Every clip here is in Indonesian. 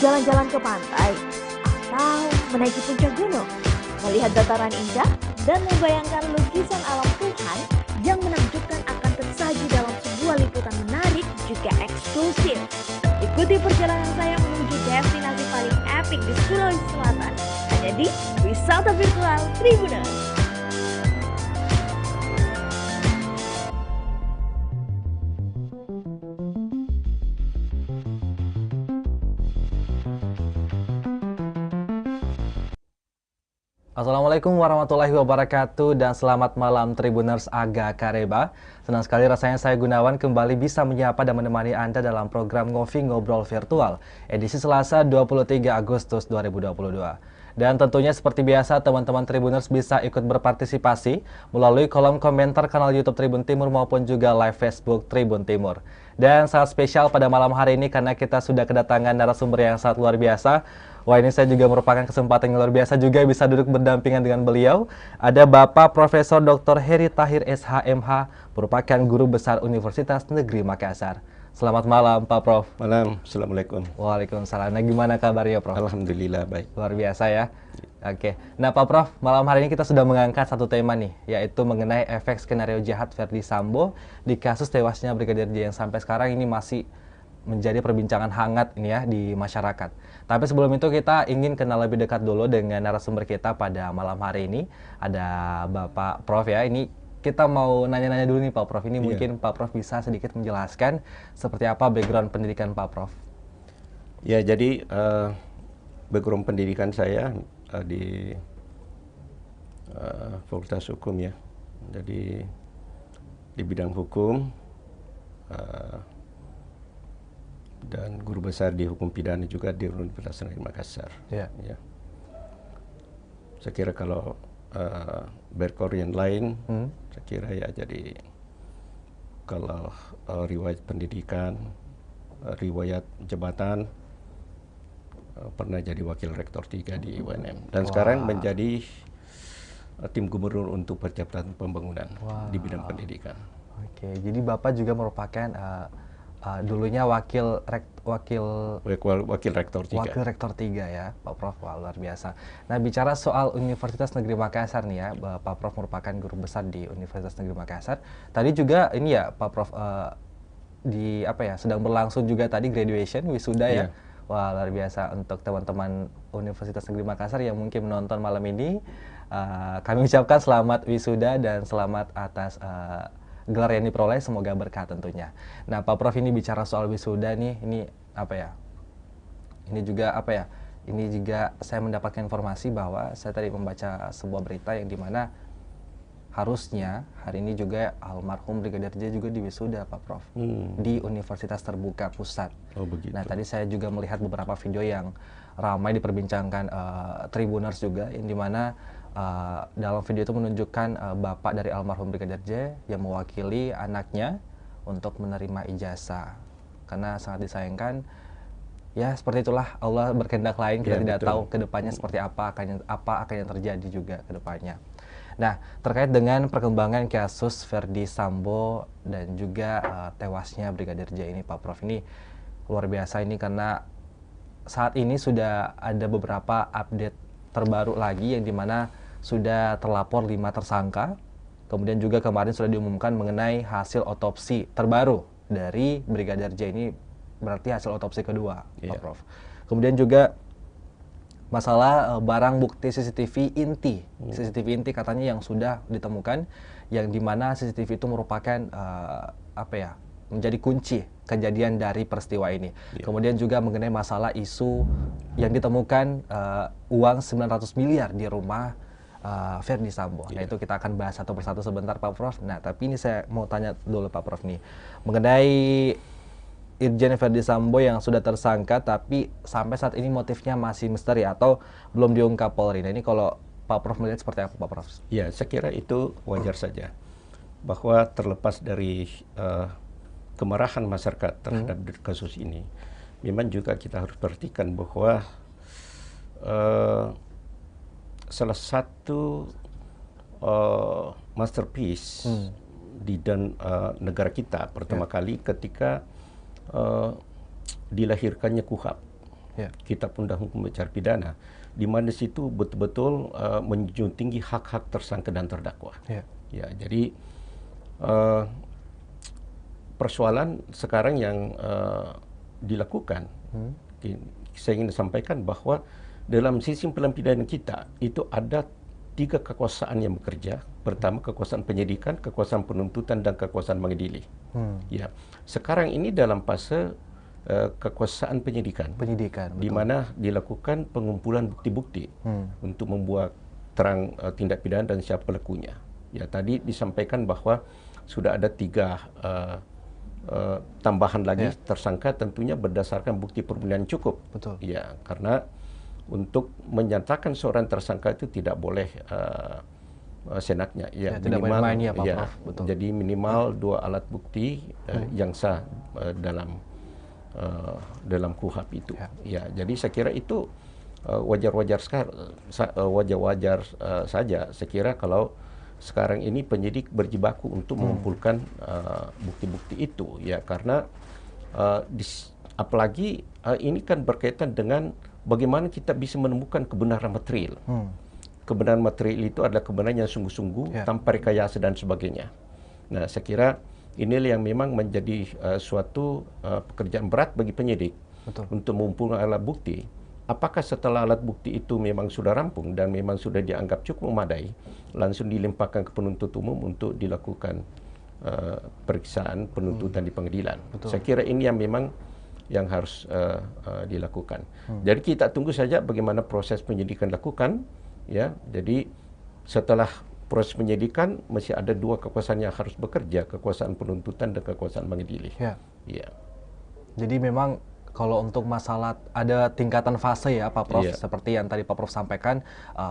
berjalan-jalan ke pantai, atau menaiki puncak gunung, melihat dataran indah, dan membayangkan lukisan alam Tuhan yang menakjubkan akan tersaji dalam sebuah liputan menarik juga eksklusif. Ikuti perjalanan saya menuju destinasi paling epik di Sulawesi Selatan, hanya di Wisata Virtual Tribuners. Assalamualaikum warahmatullahi wabarakatuh dan selamat malam Tribuners Aga Kareba. Senang sekali rasanya saya Gunawan kembali bisa menyapa dan menemani Anda dalam program Ngopi Ngobrol Virtual edisi Selasa 23 Agustus 2022. Dan tentunya seperti biasa teman-teman Tribuners bisa ikut berpartisipasi melalui kolom komentar kanal YouTube Tribun Timur maupun juga live Facebook Tribun Timur. Dan sangat spesial pada malam hari ini karena kita sudah kedatangan narasumber yang sangat luar biasa. Wah, ini saya juga merupakan kesempatan yang luar biasa juga bisa duduk berdampingan dengan beliau. Ada Bapak Profesor Dr. Heri Tahir SHMH, merupakan Guru Besar Universitas Negeri Makassar. Selamat malam Pak Prof. Malam, Assalamualaikum. Waalaikumsalam. Nah, gimana kabarnya Prof? Alhamdulillah baik. Luar biasa ya. Oke. Nah Pak Prof, malam hari ini kita sudah mengangkat satu tema nih, yaitu mengenai efek skenario jahat Verdi Sambo di kasus tewasnya Brigadir J yang sampai sekarang ini masih menjadi perbincangan hangat ini ya di masyarakat. Tapi sebelum itu kita ingin kenal lebih dekat dulu dengan narasumber kita pada malam hari ini. Ada Bapak Prof ya. Ini kita mau nanya-nanya dulu nih Pak Prof. Ini mungkin Pak Prof bisa sedikit menjelaskan seperti apa background pendidikan Pak Prof. Ya, jadi background pendidikan saya di Fakultas Hukum ya. Jadi di bidang hukum dan guru besar di hukum pidana juga di Universitas Negeri Makassar. Ya. Saya kira kalau background yang lain, saya kira ya jadi kalau riwayat pendidikan, riwayat jabatan, pernah jadi wakil rektor 3 di UNM dan sekarang menjadi tim gubernur untuk percepatan pembangunan di bidang pendidikan. Oke, jadi Bapak juga merupakan dulunya wakil rektor 3. Wakil rektor 3 ya, Pak Prof. Wah, luar biasa. Nah, bicara soal Universitas Negeri Makassar nih ya, Pak Prof merupakan guru besar di Universitas Negeri Makassar. Tadi juga ini ya, Pak Prof di apa ya, sedang berlangsung juga tadi graduation wisuda ya. Wah, luar biasa untuk teman-teman Universitas Negeri Makassar yang mungkin menonton malam ini. Kami ucapkan selamat wisuda dan selamat atas gelar yang diperoleh, semoga berkah tentunya. Nah, Pak Prof ini bicara soal wisuda nih, ini apa ya? Ini juga apa ya? Ini juga saya mendapatkan informasi bahwa saya tadi membaca sebuah berita yang dimana harusnya hari ini juga almarhum Brigadir J juga diwisuda Pak Prof di Universitas Terbuka Pusat. Oh, begitu. Nah, tadi saya juga melihat beberapa video yang ramai diperbincangkan Tribuners juga, yang dimana dalam video itu menunjukkan bapak dari almarhum Brigadir J yang mewakili anaknya untuk menerima ijazah. Karena sangat disayangkan, ya seperti itulah, Allah berkehendak lain, kita tidak tahu ke depannya seperti apa akan yang terjadi juga ke depannya. Nah, terkait dengan perkembangan kasus Verdi Sambo dan juga tewasnya Brigadir J ini Pak Prof, ini luar biasa ini karena saat ini sudah ada beberapa update terbaru lagi yang dimana sudah terlapor 5 tersangka. Kemudian juga kemarin sudah diumumkan mengenai hasil otopsi terbaru dari Brigadir J ini, berarti hasil otopsi kedua, Pak Prof. Kemudian juga masalah barang bukti CCTV inti. CCTV inti katanya yang sudah ditemukan, yang dimana CCTV itu merupakan apa ya, menjadi kunci kejadian dari peristiwa ini. Kemudian juga mengenai masalah isu yang ditemukan uang 900 miliar di rumah Verdi Sambo. Nah, itu kita akan bahas satu persatu sebentar Pak Prof. Nah, tapi ini saya mau tanya dulu Pak Prof nih, mengenai Irjen Verdi Sambo yang sudah tersangka tapi sampai saat ini motifnya masih misteri atau belum diungkap Polri. Nah, ini kalau Pak Prof melihat seperti apa Pak Prof? Ya, saya kira itu wajar saja, bahwa terlepas dari kemarahan masyarakat terhadap kasus ini, memang juga kita harus perhatikan bahwa salah satu masterpiece di negara kita pertama kali ketika dilahirkannya KUHP Kitab Undang Hukum Acara Pidana, di mana situ betul-betul menjunjung tinggi hak-hak tersangka dan terdakwa. Ya, jadi persoalan sekarang yang dilakukan, saya ingin sampaikan bahwa dalam sistem pidana kita itu ada 3 kekuasaan yang bekerja. Pertama, kekuasaan penyidikan, kekuasaan penuntutan, dan kekuasaan mengadili. Ya, sekarang ini dalam fase kekuasaan penyidikan, di mana dilakukan pengumpulan bukti-bukti untuk membuat terang tindak pidana dan siapa pelakunya. Ya, tadi disampaikan bahwa sudah ada 3 tambahan lagi tersangka, tentunya berdasarkan bukti permulaan cukup. Ya, karena untuk menyatakan seorang tersangka itu tidak boleh senaknya, tidak main-main ya Pak Prof. Jadi minimal 2 alat bukti yang sah dalam KUHP itu. Ya, jadi saya kira itu wajar-wajar saja. Saya kira kalau sekarang ini penyidik berjibaku untuk mengumpulkan bukti-bukti itu, ya, karena apalagi ini kan berkaitan dengan bagaimana kita bisa menemukan kebenaran material. Kebenaran material itu adalah kebenaran yang sungguh-sungguh, tanpa rekayasa dan sebagainya. Nah, saya kira inilah yang memang menjadi suatu pekerjaan berat bagi penyidik untuk mengumpulkan alat bukti. Apakah setelah alat bukti itu memang sudah rampung dan memang sudah dianggap cukup memadai, langsung dilimpahkan ke penuntut umum untuk dilakukan periksaan penuntutan di pengadilan. Saya kira ini yang memang yang harus dilakukan. Jadi kita tunggu saja bagaimana proses penyidikan dilakukan. Ya, jadi setelah proses penyidikan masih ada 2 kekuasaan yang harus bekerja, kekuasaan penuntutan dan kekuasaan mengadili. Jadi memang kalau untuk masalah ada tingkatan fase ya Pak Prof, seperti yang tadi Pak Prof sampaikan,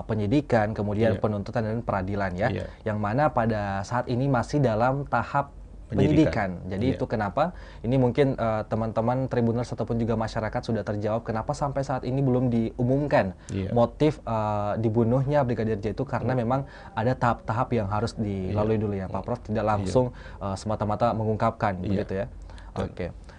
penyidikan, kemudian penuntutan dan peradilan ya, yang mana pada saat ini masih dalam tahap penyidikan. Jadi itu kenapa ini mungkin teman-teman Tribuners ataupun juga masyarakat sudah terjawab kenapa sampai saat ini belum diumumkan motif dibunuhnya Brigadir J itu, karena memang ada tahap-tahap yang harus dilalui dulu ya Pak Prof, tidak langsung semata-mata mengungkapkan begitu ya.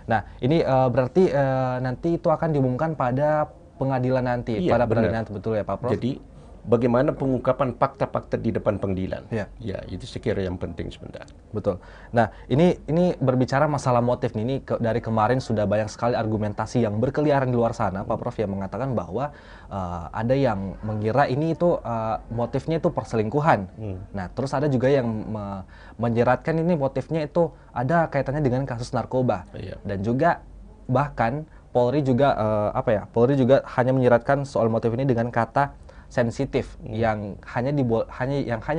Nah, ini berarti nanti itu akan diumumkan pada pengadilan nanti, pada peradilan nanti, betul ya Pak Prof? Jadi bagaimana pengungkapan fakta-fakta di depan pengadilan. Ya, itu sekira yang penting sebentar. Betul. Nah, ini berbicara masalah motif nih, ini dari kemarin sudah banyak sekali argumentasi yang berkeliaran di luar sana, Pak Prof, yang mengatakan bahwa ada yang mengira ini itu motifnya itu perselingkuhan. Nah, terus ada juga yang menjeratkan ini motifnya itu ada kaitannya dengan kasus narkoba. Dan juga bahkan Polri juga Polri juga hanya menyeratkan soal motif ini dengan kata sensitif yang hanya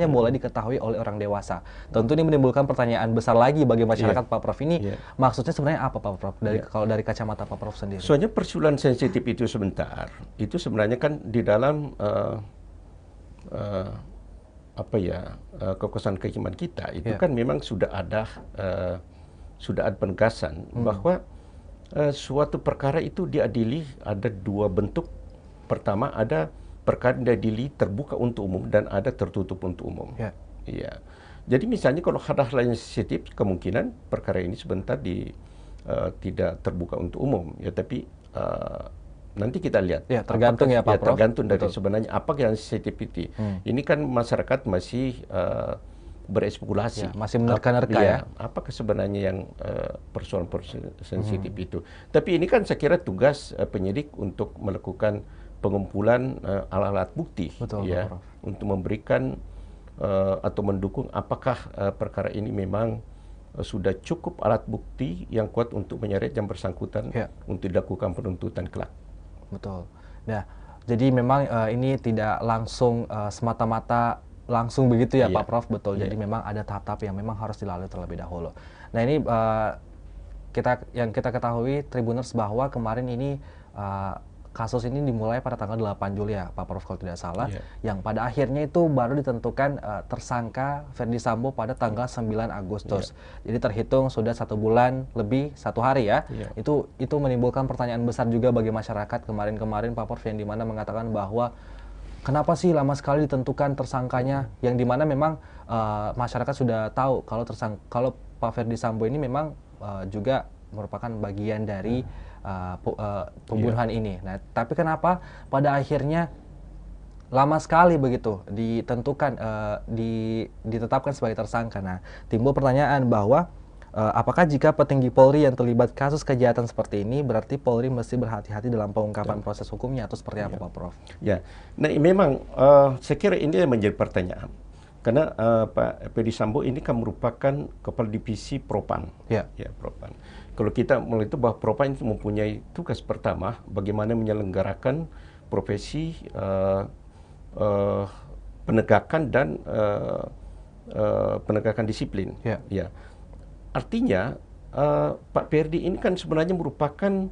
boleh diketahui oleh orang dewasa. Tentu ini menimbulkan pertanyaan besar lagi bagi masyarakat Pak Prof, ini maksudnya sebenarnya apa Pak Prof kalau dari kacamata Pak Prof sendiri? Soalnya persoalan sensitif itu sebentar, itu sebenarnya kan di dalam kekuasaan kehakiman kita itu kan memang sudah ada penegasan bahwa suatu perkara itu diadili ada 2 bentuk. Pertama, ada perkara diadili terbuka untuk umum dan ada tertutup untuk umum. Jadi misalnya kalau hal-hal yang sensitif, kemungkinan perkara ini sebentar tidak terbuka untuk umum. Ya, tapi nanti kita lihat. Tergantung ya Pak Prof. Tergantung dari sebenarnya apa yang sensitif itu. Ini kan masyarakat masih berespekulasi. Masih menerka-nerka ya. Apakah sebenarnya yang persoalan sensitif itu. Tapi ini kan saya kira tugas penyidik untuk melakukan pengumpulan alat-alat bukti untuk memberikan atau mendukung apakah perkara ini memang sudah cukup alat bukti yang kuat untuk menyeret yang bersangkutan untuk dilakukan penuntutan kelak. Betul. Nah, jadi memang ini tidak langsung semata-mata langsung begitu ya Pak Prof, betul. Jadi memang ada tahap-tahap yang memang harus dilalui terlebih dahulu. Nah, ini kita ketahui Tribuners bahwa kemarin ini kasus ini dimulai pada tanggal 8 Juli ya Pak Prof kalau tidak salah, yang pada akhirnya itu baru ditentukan tersangka Ferdy Sambo pada tanggal 9 Agustus. Jadi terhitung sudah 1 bulan lebih 1 hari ya. Itu menimbulkan pertanyaan besar juga bagi masyarakat kemarin Pak Prof, yang dimana mengatakan bahwa kenapa sih lama sekali ditentukan tersangkanya, yang dimana memang masyarakat sudah tahu kalau Pak Ferdy Sambo ini memang juga merupakan bagian dari pembunuhan ini. Nah, tapi kenapa pada akhirnya lama sekali begitu ditentukan, ditetapkan sebagai tersangka? Nah, timbul pertanyaan bahwa apakah jika petinggi Polri yang terlibat kasus kejahatan seperti ini, berarti Polri mesti berhati-hati dalam pengungkapan proses hukumnya atau seperti apa, Pak Prof? Ya, nah memang saya kira ini yang menjadi pertanyaan. Karena Pak Ferdy Sambo ini kan merupakan Kepala Divisi Propam. Ya. Ya, Propam. Kalau kita melihat itu bahwa Propam itu mempunyai tugas pertama bagaimana menyelenggarakan profesi penegakan dan penegakan disiplin. Ya. Ya. Artinya Pak Ferdy ini kan sebenarnya merupakan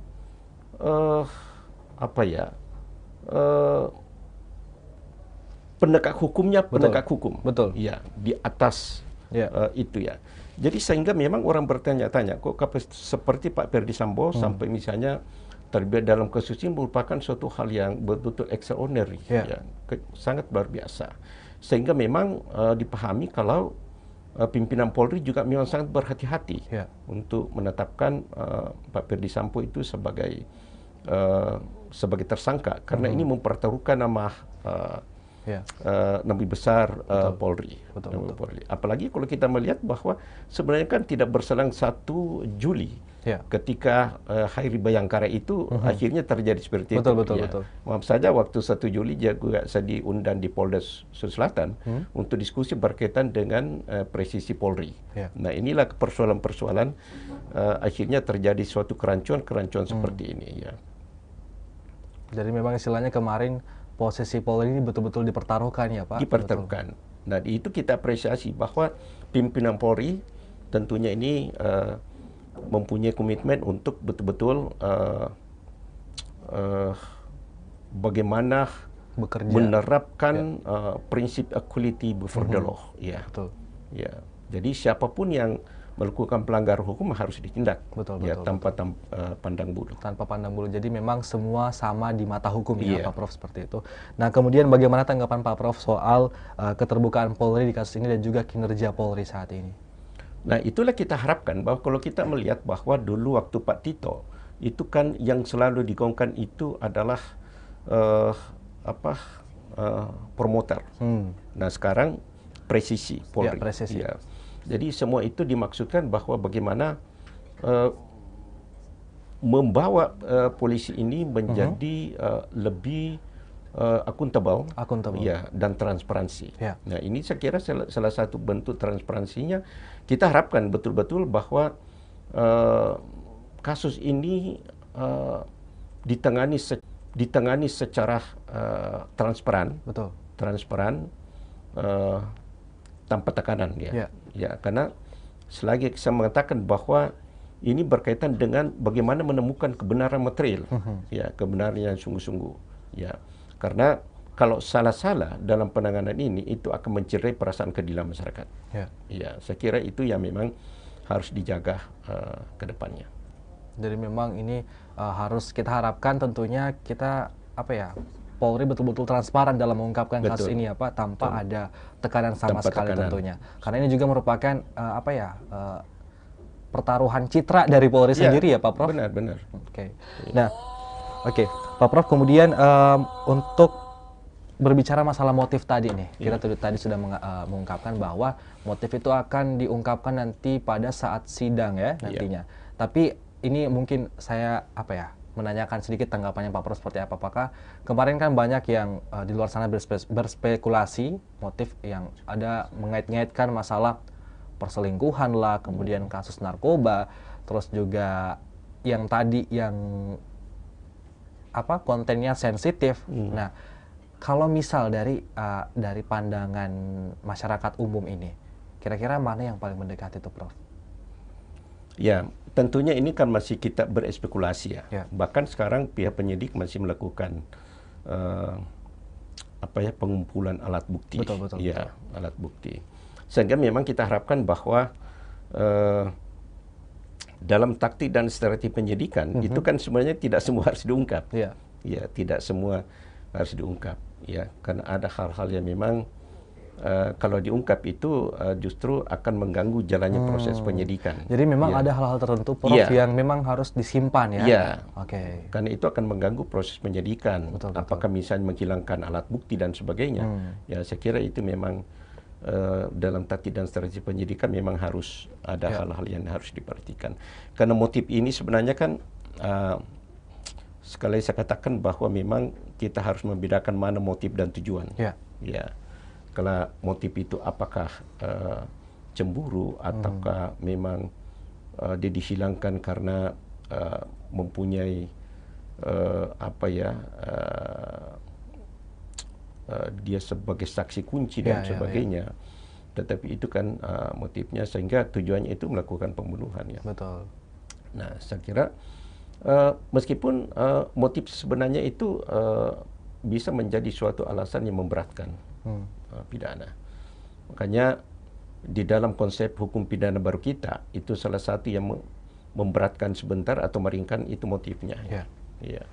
penegak hukumnya, penegak hukum. Betul. Ya, di atas Ya. itu ya. Jadi sehingga memang orang bertanya-tanya, kok seperti Pak Ferdy Sambo sampai misalnya terlibat dalam kasus ini merupakan suatu hal yang betul-betul extraordinary, ya, sangat luar biasa. Sehingga memang dipahami kalau pimpinan Polri juga memang sangat berhati-hati untuk menetapkan Pak Ferdy Sambo itu sebagai tersangka karena ini mempertaruhkan nama Nabi besar Polri. Polri. Apalagi kalau kita melihat bahwa sebenarnya kan tidak berselang 1 Juli ketika Hari Bayangkara itu akhirnya terjadi seperti itu. Betul. Maaf saja waktu 1 Juli dia juga saya diundang di Polda Sulawesi Selatan untuk diskusi berkaitan dengan presisi Polri. Nah, inilah persoalan-persoalan akhirnya terjadi suatu kerancuan seperti ini. Ya. Jadi memang istilahnya kemarin posisi Polri ini betul-betul dipertaruhkan ya Pak? Dipertaruhkan. Nah, itu kita apresiasi bahwa pimpinan Polri tentunya ini mempunyai komitmen untuk betul-betul bagaimana bekerja, menerapkan prinsip equality before the law. Ya. Betul. Ya. Jadi siapapun yang melakukan pelanggaran hukum harus ditindak. Tanpa pandang bulu. Tanpa pandang bulu. Jadi memang semua sama di mata hukum ya Pak Prof, seperti itu. Nah, kemudian bagaimana tanggapan Pak Prof soal keterbukaan Polri di kasus ini dan juga kinerja Polri saat ini? Nah, itulah kita harapkan bahwa kalau kita melihat bahwa dulu waktu Pak Tito itu kan yang selalu digaungkan itu adalah promoter. Nah, sekarang presisi Polri. Presisi. Ya. Jadi semua itu dimaksudkan bahwa bagaimana membawa polisi ini menjadi lebih akuntabel, ya, dan transparansi. Nah, ini saya kira salah satu bentuk transparansinya. Kita harapkan betul-betul bahwa kasus ini ditangani secara transparan, tanpa tekanan, ya, karena selagi saya mengatakan bahwa ini berkaitan dengan bagaimana menemukan kebenaran material, ya, kebenaran yang sungguh-sungguh, ya. Karena kalau salah-salah dalam penanganan ini itu akan mencederai perasaan keadilan masyarakat. Ya, saya kira itu yang memang harus dijaga ke depannya. Jadi memang ini harus kita harapkan tentunya kita Polri betul-betul transparan dalam mengungkapkan kasus ini ya Pak, tanpa ada tekanan sama sekali tentunya. Karena ini juga merupakan pertaruhan citra dari Polri sendiri ya Pak Prof. Benar. Nah, Pak Prof, kemudian untuk berbicara masalah motif tadi nih, kita tadi sudah mengungkapkan bahwa motif itu akan diungkapkan nanti pada saat sidang ya nantinya. Tapi ini mungkin saya menanyakan sedikit tanggapannya Pak Prof seperti apa. Apakah kemarin kan banyak yang di luar sana berspekulasi motif yang ada mengait-ngaitkan masalah perselingkuhan lah, kemudian kasus narkoba, terus juga yang tadi yang kontennya sensitif. Nah, kalau misal dari pandangan masyarakat umum ini, kira-kira mana yang paling mendekati itu, Prof? Ya, tentunya ini kan masih kita berespekulasi ya. Bahkan sekarang pihak penyidik masih melakukan pengumpulan alat bukti. Betul. Alat bukti. Sehingga memang kita harapkan bahwa dalam taktik dan strategi penyidikan itu kan sebenarnya tidak semua harus diungkap. Ya, tidak semua harus diungkap. Ya, karena ada hal-hal yang memang kalau diungkap itu justru akan mengganggu jalannya proses penyidikan. Jadi memang Ya. ada hal-hal tertentu, Prof, Iya. yang memang harus disimpan ya? Iya. Oke. Karena itu akan mengganggu proses penyidikan. Betul. Apakah misalnya menghilangkan alat bukti dan sebagainya. Ya, saya kira itu memang dalam taktik dan strategi penyidikan memang harus ada hal-hal yang harus diperhatikan. Karena motif ini sebenarnya kan sekali saya katakan bahwa memang kita harus membedakan mana motif dan tujuan. Ya. Ya. Kalau motif itu apakah cemburu ataukah memang dia dihilangkan karena mempunyai dia sebagai saksi kunci dan sebagainya. Tetapi itu kan motifnya sehingga tujuannya itu melakukan pembunuhan ya. Betul. Nah, saya kira meskipun motif sebenarnya itu bisa menjadi suatu alasan yang memberatkan pidana. Makanya di dalam konsep hukum pidana baru kita itu salah satu yang memberatkan sebentar atau meringankan itu motifnya. Ya. Ya.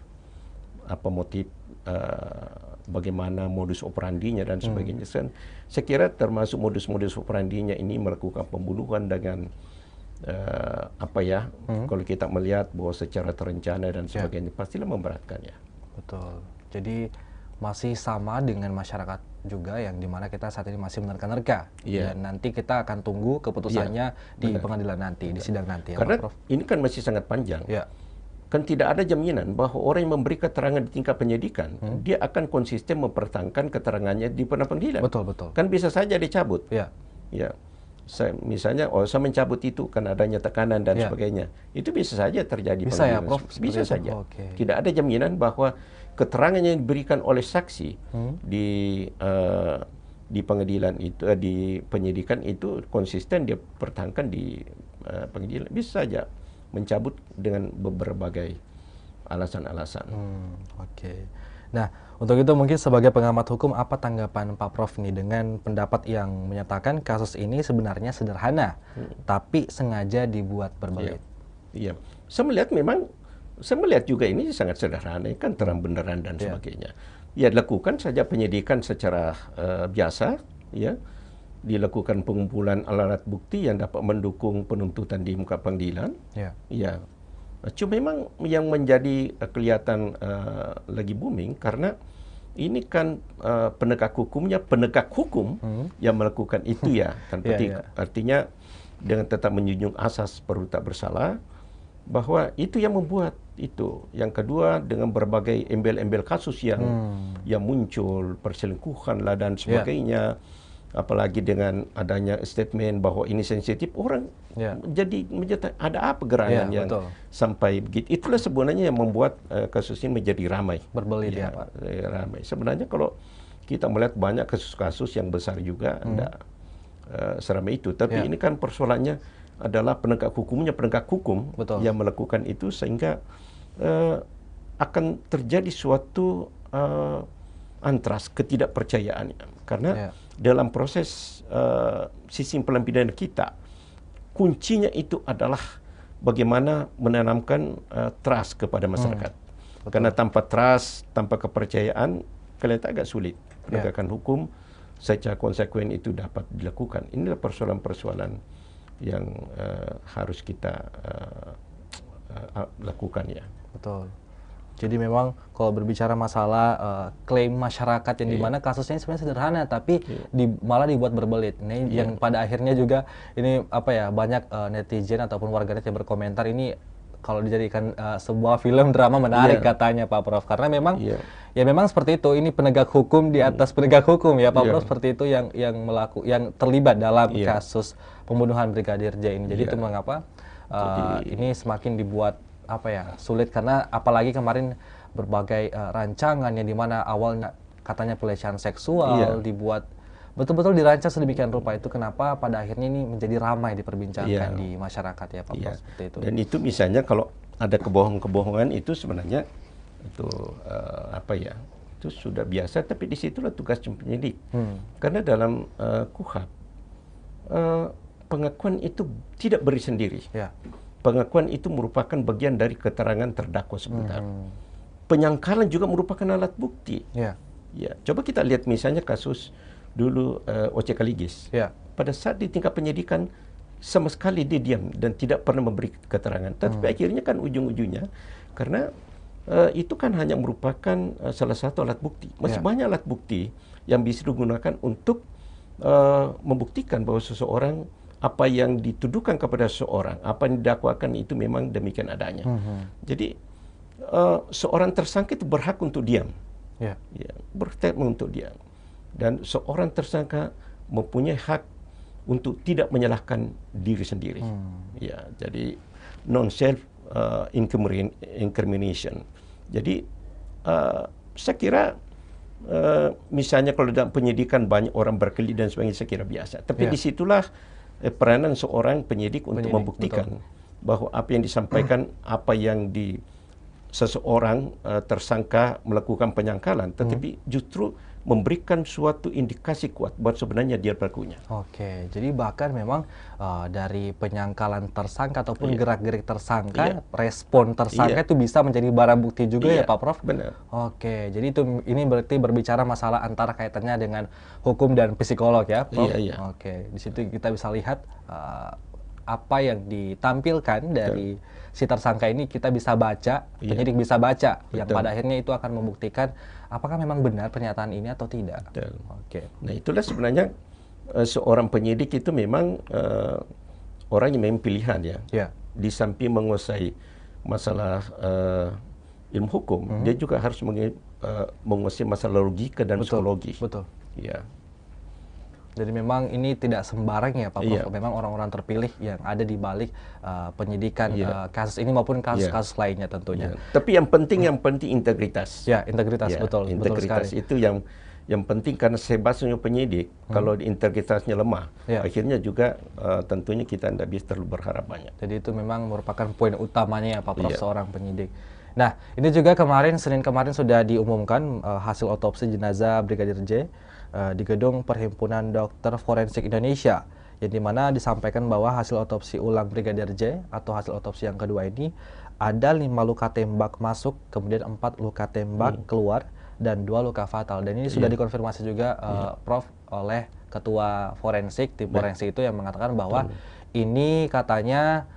Apa motif, bagaimana modus operandinya dan sebagainya. Saya kira termasuk modus-modus operandinya ini melakukan pembunuhan dengan kalau kita melihat bahwa secara terencana dan sebagainya pastilah memberatkan ya. Betul. Jadi masih sama dengan masyarakat juga yang dimana kita saat ini masih menerka-nerka. Iya. Dan nanti kita akan tunggu keputusannya di pengadilan nanti, di sidang nanti ya, Karena Pak Prof. ini kan masih sangat panjang. Ya. Kan tidak ada jaminan bahwa orang yang memberi keterangan di tingkat penyidikan, dia akan konsisten mempertahankan keterangannya di pengadilan. Betul. Kan bisa saja dicabut. Ya. Ya. Misalnya, saya mencabut itu karena adanya tekanan dan sebagainya. Itu bisa saja terjadi. Bisa ya, pengadilan. Prof? Bisa Seperti itu. saja. Oke. Tidak ada jaminan bahwa keterangan yang diberikan oleh saksi di pengadilan itu, di penyidikan itu konsisten dia pertahankan di pengadilan. Bisa saja mencabut dengan berbagai alasan-alasan. Oke. Nah, untuk itu mungkin sebagai pengamat hukum, apa tanggapan Pak Prof nih dengan pendapat yang menyatakan kasus ini sebenarnya sederhana, tapi sengaja dibuat berbelit? Iya. Saya melihat juga ini sangat sederhana, kan terang beneran dan sebagainya. Ya, lakukan saja penyidikan secara biasa, ya. Dilakukan pengumpulan alat bukti yang dapat mendukung penuntutan di muka pengadilan. Ya. Ya. Cuma memang yang menjadi kelihatan lagi booming karena ini kan penegak hukum yang melakukan itu ya. Kan artinya dengan tetap menjunjung asas perlu tak bersalah, bahwa itu yang membuat itu. Yang kedua, dengan berbagai embel-embel kasus yang muncul, perselingkuhan lah dan sebagainya. Apalagi dengan adanya statement bahwa ini sensitif, orang jadi ada apa gerangan yang sampai begitu. Itulah sebenarnya yang membuat kasus ini menjadi ramai. Berbelit ya, Pak. Ramai. Sebenarnya kalau kita melihat banyak kasus-kasus yang besar juga, tidak seramai itu. Tapi ini kan persoalannya adalah penegak hukum yang melakukan itu, sehingga akan terjadi suatu antras ketidakpercayaan. Karena dalam proses sistem pidana kita, kuncinya itu adalah bagaimana menanamkan trust kepada masyarakat. Karena tanpa trust, tanpa kepercayaan, kelihatan agak sulit penegakan hukum secara konsekuen itu dapat dilakukan. Inilah persoalan-persoalan yang harus kita lakukan ya. Betul. Jadi memang kalau berbicara masalah klaim masyarakat yang dimana kasusnya sebenarnya sederhana, tapi malah dibuat berbelit. Ini yang pada akhirnya juga ini banyak netizen ataupun warganet yang berkomentar ini kalau dijadikan sebuah film drama menarik katanya Pak Prof. Karena memang ya memang seperti itu. Ini penegak hukum di atas penegak hukum ya Pak Prof. Seperti itu yang terlibat dalam kasus pembunuhan Brigadir J ini. Jadi itu mengapa ini semakin dibuat sulit, karena apalagi kemarin berbagai rancangan yang dimana awalnya katanya pelecehan seksual dibuat betul-betul dirancang sedemikian rupa, itu kenapa pada akhirnya ini menjadi ramai diperbincangkan di masyarakat ya Pak Prof, seperti itu. Dan itu misalnya kalau ada kebohongan itu sebenarnya itu itu sudah biasa, tapi disitulah tugas penyidik. Karena dalam KUHP pengakuan itu tidak beri sendiri. Pengakuan itu merupakan bagian dari keterangan terdakwa sebentar. Penyangkalan juga merupakan alat bukti. Ya, coba kita lihat misalnya kasus dulu O.C. Kaligis. Ya. Pada saat di tingkat penyidikan sama sekali dia diam dan tidak pernah memberi keterangan. Tetapi akhirnya kan ujung-ujungnya karena itu kan hanya merupakan salah satu alat bukti. Masih banyak alat bukti yang bisa digunakan untuk membuktikan bahwa seseorang, apa yang dituduhkan kepada seseorang, apa yang didakwakan itu memang demikian adanya. Jadi seorang tersangka itu berhak untuk diam. Ya, berhak untuk diam. Dan seorang tersangka mempunyai hak untuk tidak menyalahkan diri sendiri. Ya, jadi non self incrimination. Jadi saya kira misalnya kalau dalam penyidikan banyak orang berkelit dan sebagainya, saya kira biasa. Tapi disitulah peranan seorang penyidik untuk membuktikan bahwa apa yang disampaikan, apa yang seseorang tersangka melakukan penyangkalan, tetapi justru memberikan suatu indikasi kuat buat sebenarnya dia pelakunya. Oke, jadi bahkan memang dari penyangkalan tersangka ataupun gerak-gerik tersangka, respon tersangka itu bisa menjadi barang bukti juga ya Pak Prof? Benar. Oke, jadi ini berarti berbicara masalah antara kaitannya dengan hukum dan psikolog ya Prof? Oke, di situ kita bisa lihat apa yang ditampilkan dari si tersangka ini kita bisa baca, penyidik bisa baca, yang pada akhirnya itu akan membuktikan apakah memang benar pernyataan ini atau tidak. Betul. Oke. Nah itulah sebenarnya seorang penyidik itu memang orang yang memang pilihan ya. Di samping menguasai masalah ilmu hukum, dia juga harus menguasai masalah logika dan psikologi. Betul. Ya. Jadi memang ini tidak sembarang ya Pak Prof. Memang orang-orang terpilih yang ada di balik penyidikan kasus ini maupun kasus-kasus lainnya tentunya. Tapi yang penting integritas. Ya, integritas betul. Integritas itu yang penting karena sebabnya penyidik kalau integritasnya lemah, akhirnya juga tentunya kita tidak bisa terlalu berharap banyak. Jadi itu memang merupakan poin utamanya ya Pak Prof seorang penyidik. Nah, ini juga Senin kemarin sudah diumumkan hasil otopsi jenazah Brigadir J di gedung Perhimpunan Dokter Forensik Indonesia, yang dimana disampaikan bahwa hasil otopsi ulang Brigadir J atau hasil otopsi yang kedua ini ada 5 luka tembak masuk, kemudian 4 luka tembak keluar, dan 2 luka fatal. Dan ini sudah dikonfirmasi juga Prof oleh Ketua Forensik, tim forensik itu yang mengatakan bahwa ini katanya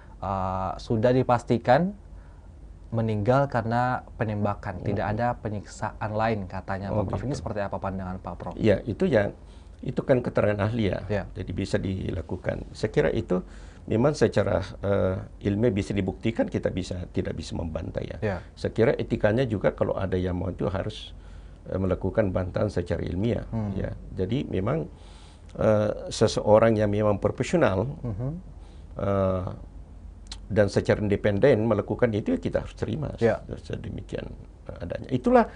sudah dipastikan meninggal karena penembakan, tidak ada penyiksaan lain katanya Pak Prof. Ini seperti apa pandangan Pak Prof? Ya, itu kan keterangan ahli ya. Jadi bisa dilakukan. Saya kira itu memang secara ilmiah bisa dibuktikan, kita tidak bisa membantah ya. Saya kira etikanya juga kalau ada yang mau itu harus melakukan bantahan secara ilmiah ya. Jadi memang seseorang yang memang profesional dan secara independen melakukan itu, kita harus terima sedemikian adanya. Itulah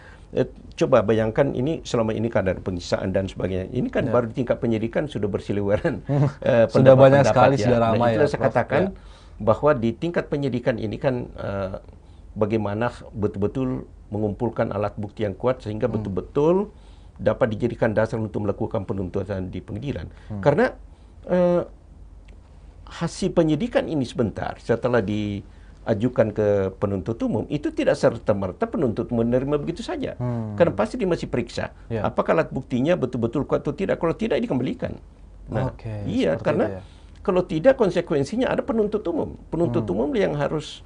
coba bayangkan ini selama ini kadar penyiksaan dan sebagainya. Ini kan baru di tingkat penyidikan sudah bersiliweran sudah banyak sekali, sudah ramai. Itulah saya katakan bahwa di tingkat penyidikan ini kan bagaimana betul-betul mengumpulkan alat bukti yang kuat sehingga betul-betul dapat dijadikan dasar untuk melakukan penuntutan di pengadilan. Karena hasil penyidikan ini sebentar setelah diajukan ke penuntut umum itu tidak serta-merta penuntut menerima begitu saja. Karena pasti dia masih periksa apakah alat buktinya betul-betul kuat atau tidak. Kalau tidak, dikembalikan. Nah, karena kalau tidak konsekuensinya ada penuntut umum. Penuntut umum yang harus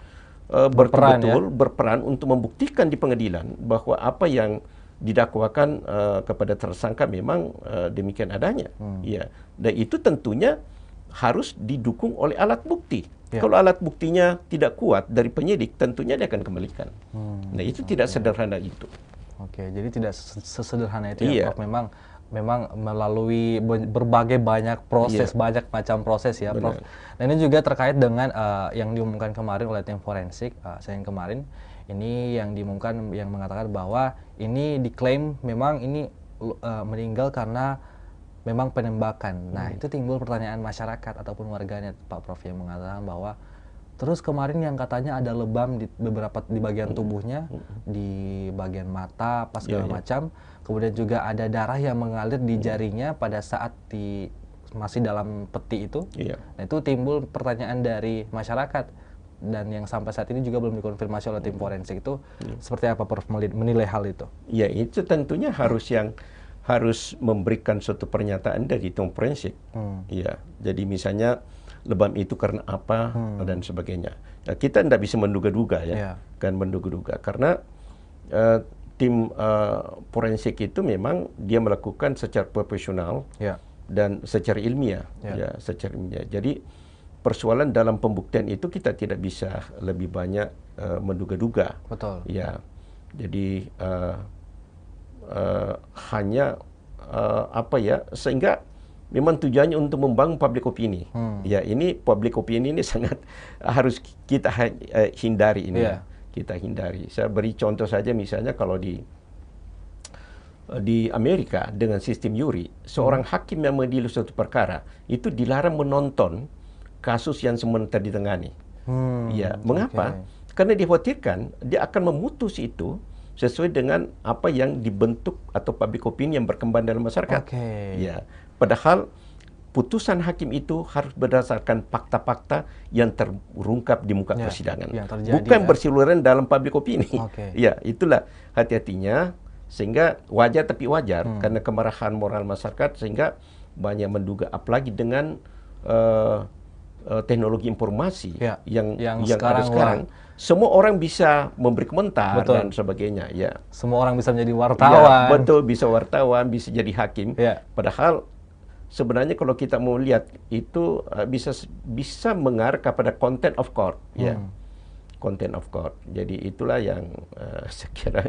berperan untuk membuktikan di pengadilan bahwa apa yang didakwakan kepada tersangka memang demikian adanya. Dan itu tentunya harus didukung oleh alat bukti. Kalau alat buktinya tidak kuat dari penyidik, tentunya dia akan kembalikan. Nah, itu tidak sederhana itu. Jadi tidak sesederhana itu ya, Prof. Memang melalui berbagai banyak proses, banyak macam proses ya, Prof. Nah, ini juga terkait dengan yang diumumkan kemarin oleh tim forensik Senin kemarin. Ini yang diumumkan, yang mengatakan bahwa ini diklaim memang ini meninggal karena memang penembakan. Nah, itu timbul pertanyaan masyarakat ataupun warganet Pak Prof yang mengatakan bahwa terus kemarin yang katanya ada lebam di bagian tubuhnya, di bagian mata, pas segala macam. Kemudian juga ada darah yang mengalir di jarinya pada saat masih dalam peti itu. Nah, itu timbul pertanyaan dari masyarakat, dan yang sampai saat ini juga belum dikonfirmasi oleh tim forensik itu. Seperti apa Prof menilai hal itu? Ya, itu tentunya harus yang harus memberikan suatu pernyataan dari tim forensik. Ya, jadi misalnya lebam itu karena apa dan sebagainya. Nah, kita tidak bisa menduga-duga ya, kan menduga-duga karena tim forensik itu memang dia melakukan secara profesional dan secara ilmiah, ya, secara ilmiah. Jadi persoalan dalam pembuktian itu kita tidak bisa lebih banyak menduga-duga. Betul. Ya, jadi hanya apa ya, sehingga memang tujuannya untuk membangun public opini. Ya, ini public opini ini sangat harus kita hindari ini. Kita hindari. Saya beri contoh saja, misalnya kalau di Amerika dengan sistem juri, seorang hakim yang mengadili suatu perkara itu dilarang menonton kasus yang sementara ditangani. Ya, mengapa? Karena dikhawatirkan dia akan memutus itu sesuai dengan apa yang dibentuk atau public opinion yang berkembang dalam masyarakat. Ya, padahal putusan hakim itu harus berdasarkan fakta-fakta yang terungkap di muka persidangan, bukan berseliweran dalam public opini. Ya, itulah hati-hatinya, sehingga wajar tapi wajar karena kemarahan moral masyarakat, sehingga banyak menduga, apalagi dengan teknologi informasi yang ada sekarang. Semua orang bisa memberi komentar dan sebagainya. Ya, semua orang bisa menjadi wartawan. Ya, betul, bisa wartawan, bisa jadi hakim. Padahal sebenarnya kalau kita mau lihat itu bisa mengarah kepada content of court. Ya, content of court. Jadi itulah yang saya kira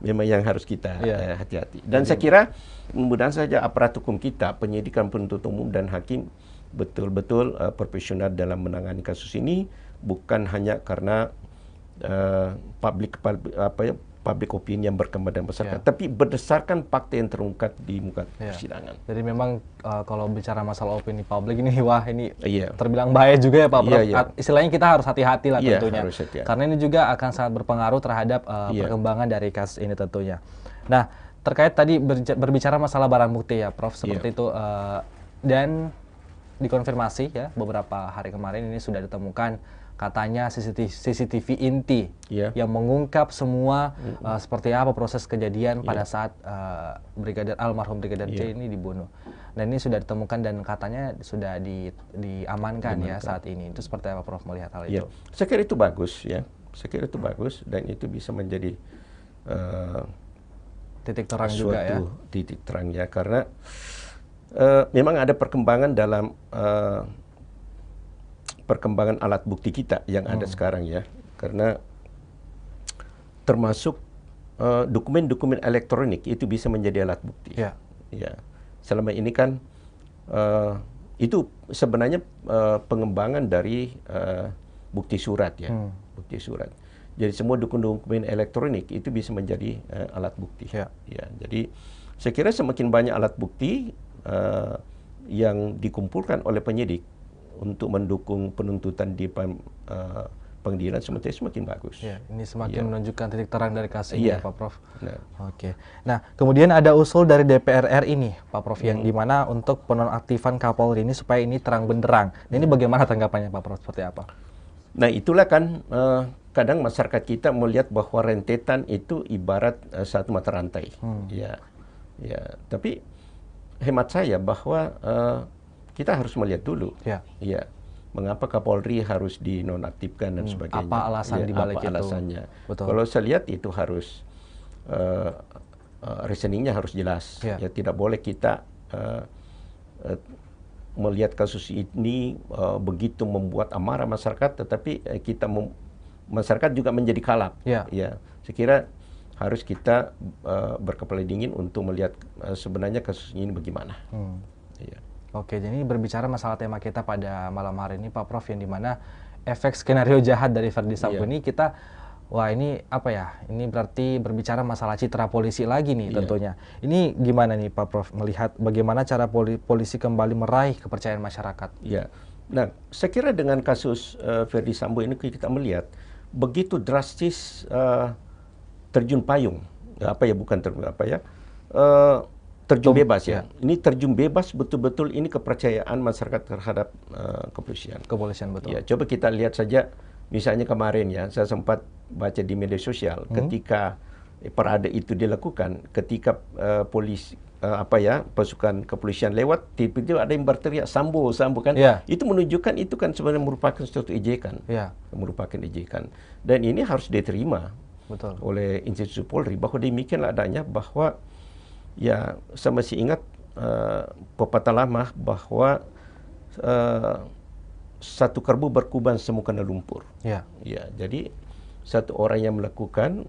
memang yang harus kita hati-hati. Dan saya kira mudah-mudahan saja aparat hukum kita, penyidikan, penuntut umum dan hakim betul-betul profesional dalam menangani kasus ini, bukan hanya karena public opinion yang berkembang dalam masyarakat, tapi berdasarkan fakta yang terungkap di muka persidangan. Jadi memang kalau bicara masalah opini publik ini, wah ini terbilang bahaya juga ya Pak Prof. Istilahnya kita harus hati-hati lah tentunya. Harus hati-hati. Karena ini juga akan sangat berpengaruh terhadap perkembangan dari kasus ini tentunya. Nah, terkait tadi berbicara masalah barang bukti ya Prof, seperti itu, dan dikonfirmasi ya beberapa hari kemarin ini sudah ditemukan katanya CCTV inti yang mengungkap semua seperti apa proses kejadian pada saat almarhum Brigadir J ini dibunuh. Dan ini sudah ditemukan dan katanya sudah diamankan ya saat ini. Itu seperti apa Prof melihat hal itu? Saya kira itu bagus ya. Saya kira itu bagus dan itu bisa menjadi titik terang juga ya. Titik terang ya, karena memang ada perkembangan dalam perkembangan alat bukti kita yang ada sekarang ya, karena termasuk dokumen-dokumen elektronik itu bisa menjadi alat bukti. Ya, selama ini kan itu sebenarnya pengembangan dari bukti surat ya, bukti surat. Jadi semua dokumen elektronik itu bisa menjadi alat bukti. Ya, jadi saya kira semakin banyak alat bukti yang dikumpulkan oleh penyidik untuk mendukung penuntutan di pengadilan semakin bagus. Ini semakin menunjukkan titik terang dari kasus ini, Pak Prof. Nah, kemudian ada usul dari DPR RI ini, Pak Prof, yang dimana untuk penonaktifan Kapolri ini supaya ini terang benderang. Nah, ini bagaimana tanggapannya, Pak Prof? Seperti apa? Nah, itulah kan kadang masyarakat kita melihat bahwa rentetan itu ibarat satu mata rantai. Tapi hemat saya bahwa kita harus melihat dulu, mengapa Kapolri harus dinonaktifkan dan sebagainya. Apa alasan dibalik itu? Alasannya? Kalau saya lihat itu harus reasoningnya harus jelas. Ya, tidak boleh kita melihat kasus ini begitu membuat amarah masyarakat, tetapi masyarakat juga menjadi kalap. Ya, saya kira harus kita berkepala dingin untuk melihat sebenarnya kasus ini bagaimana. Oke, jadi berbicara masalah tema kita pada malam hari ini Pak Prof, yang dimana efek skenario jahat dari Verdi Sambo ini kita, wah ini apa ya, ini berarti berbicara masalah citra polisi lagi nih tentunya. Ini gimana nih Pak Prof melihat bagaimana cara polisi kembali meraih kepercayaan masyarakat? Nah, saya kira dengan kasus Verdi Sambo ini kita melihat begitu drastis terjun payung, terjun bebas ya. Ini terjun bebas betul-betul, ini kepercayaan masyarakat terhadap kepolisian. Betul. Ya, coba kita lihat saja misalnya kemarin ya, saya sempat baca di media sosial ketika parade itu dilakukan, ketika pasukan kepolisian lewat, tiba-tiba ada yang berteriak Sambo, Sambo kan. Itu menunjukkan itu kan sebenarnya merupakan suatu ejekan. Merupakan ejekan. Dan ini harus diterima oleh institusi Polri bahwa demikianlah adanya, bahwa ya saya masih ingat pepatah lama bahwa satu kerbau berkuban semua kena lumpur. Ya, jadi satu orang yang melakukan,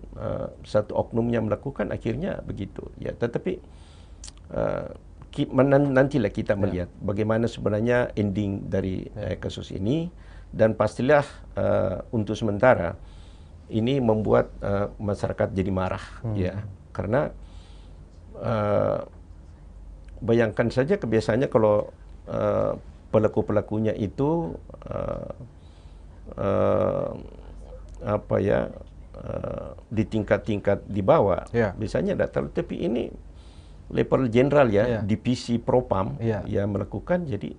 satu oknum yang melakukan, akhirnya begitu. Ya, tetapi nantilah kita melihat bagaimana sebenarnya ending dari kasus ini, dan pastilah untuk sementara ini membuat masyarakat jadi marah, ya, karena bayangkan saja kebiasaannya kalau pelaku-pelakunya itu di tingkat-tingkat di bawah, biasanya tidak terlalu, tapi ini level jenderal divisi propam yang melakukan, jadi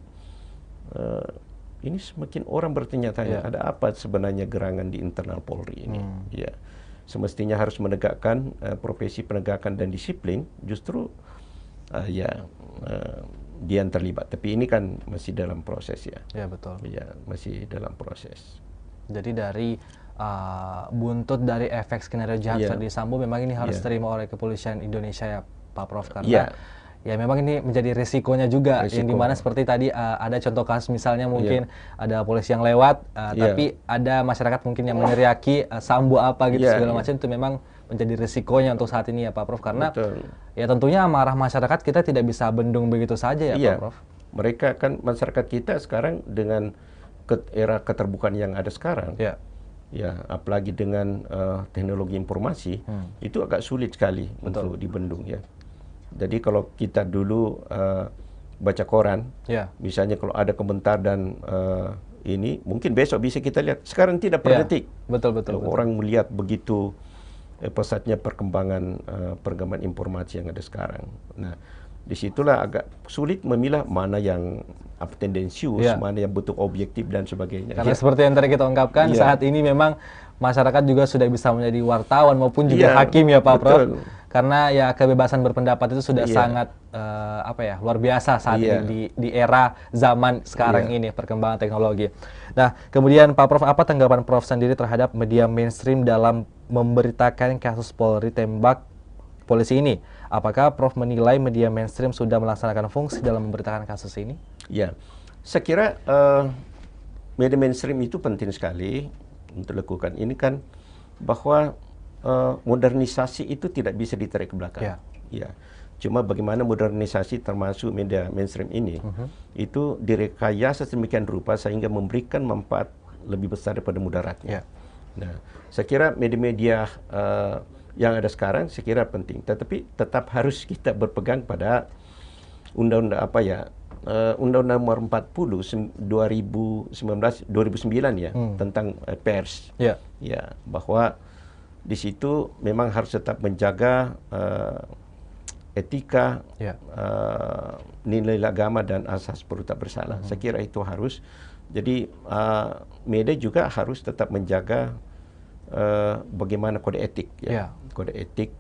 ini semakin orang bertanya-tanya ada apa sebenarnya gerangan di internal Polri ini. Ya, semestinya harus menegakkan profesi penegakan dan disiplin, justru dia yang terlibat. Tapi ini kan masih dalam proses ya. Ya, betul. Ya, masih dalam proses. Jadi dari buntut dari efek skenario jahat Verdi Sambo memang ini harus diterima oleh kepolisian Indonesia ya Pak Prof, karena ya memang ini menjadi risikonya juga, yang dimana seperti tadi ada contoh kasus misalnya mungkin ada polisi yang lewat tapi ada masyarakat mungkin yang meneriaki Sambo apa gitu segala macam, itu memang menjadi risikonya untuk saat ini ya Pak Prof, karena ya tentunya amarah masyarakat kita tidak bisa bendung begitu saja ya Pak Prof. Mereka kan, masyarakat kita sekarang dengan era keterbukaan yang ada sekarang, ya apalagi dengan teknologi informasi, itu agak sulit sekali untuk dibendung ya. Jadi kalau kita dulu baca koran, misalnya kalau ada komentar dan ini mungkin besok bisa kita lihat, sekarang tidak per detik. Betul. Orang melihat begitu pesatnya perkembangan informasi yang ada sekarang. Nah, disitulah agak sulit memilah mana yang tendensius, mana yang betul objektif dan sebagainya. Karena seperti yang tadi kita ungkapkan, saat ini memang masyarakat juga sudah bisa menjadi wartawan maupun juga hakim ya Pak Prof. Karena ya kebebasan berpendapat itu sudah sangat luar biasa saat ini di era zaman sekarang ini, perkembangan teknologi. Nah, kemudian Pak Prof, apa tanggapan Prof sendiri terhadap media mainstream dalam memberitakan kasus Polri tembak polisi ini? Apakah Prof menilai media mainstream sudah melaksanakan fungsi dalam memberitakan kasus ini? Ya, saya kira media mainstream itu penting sekali untuk lakukan. Ini kan bahwa modernisasi itu tidak bisa ditarik ke belakang. Ya. Cuma bagaimana modernisasi termasuk media mainstream ini itu direkayasa sedemikian rupa sehingga memberikan manfaat lebih besar daripada mudaratnya. Nah, saya kira media-media yang ada sekarang saya kira penting, tetapi tetap harus kita berpegang pada undang-undang Undang-Undang Nomor 40 2009 ya tentang pers. Ya, bahwa di situ memang harus tetap menjaga etika, nilai agama dan asas peraduga tak bersalah. Saya kira itu harus. Jadi media juga harus tetap menjaga bagaimana kode etik, kode etik,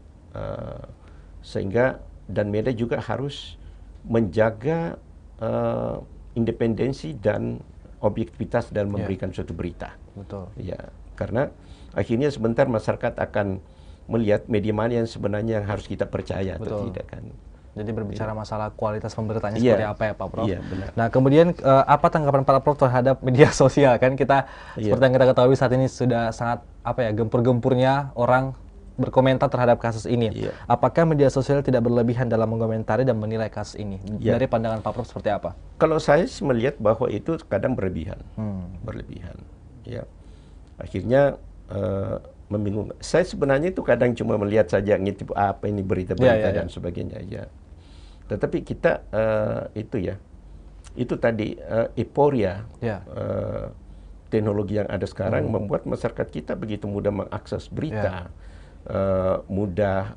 sehingga dan media juga harus menjaga independensi dan objektivitas dalam memberikan suatu berita. Betul. Ya, karena akhirnya sebentar masyarakat akan melihat media mana yang sebenarnya yang harus kita percaya atau tidak kan. Jadi berbicara masalah kualitas pemberitaannya seperti apa ya Pak Prof? Benar. Nah, kemudian apa tanggapan Pak Prof terhadap media sosial? Kan kita seperti yang kita ketahui saat ini sudah sangat gempur-gempurnya orang berkomentar terhadap kasus ini. Apakah media sosial tidak berlebihan dalam mengomentari dan menilai kasus ini? Dari pandangan Pak Prof seperti apa? Kalau saya melihat bahwa itu kadang berlebihan. Berlebihan. Ya. Akhirnya membingungkan. Saya sebenarnya itu kadang cuma melihat saja ngintip apa ini berita-berita dan sebagainya ya. Tetapi kita itu tadi euforia teknologi yang ada sekarang membuat masyarakat kita begitu mudah mengakses berita, mudah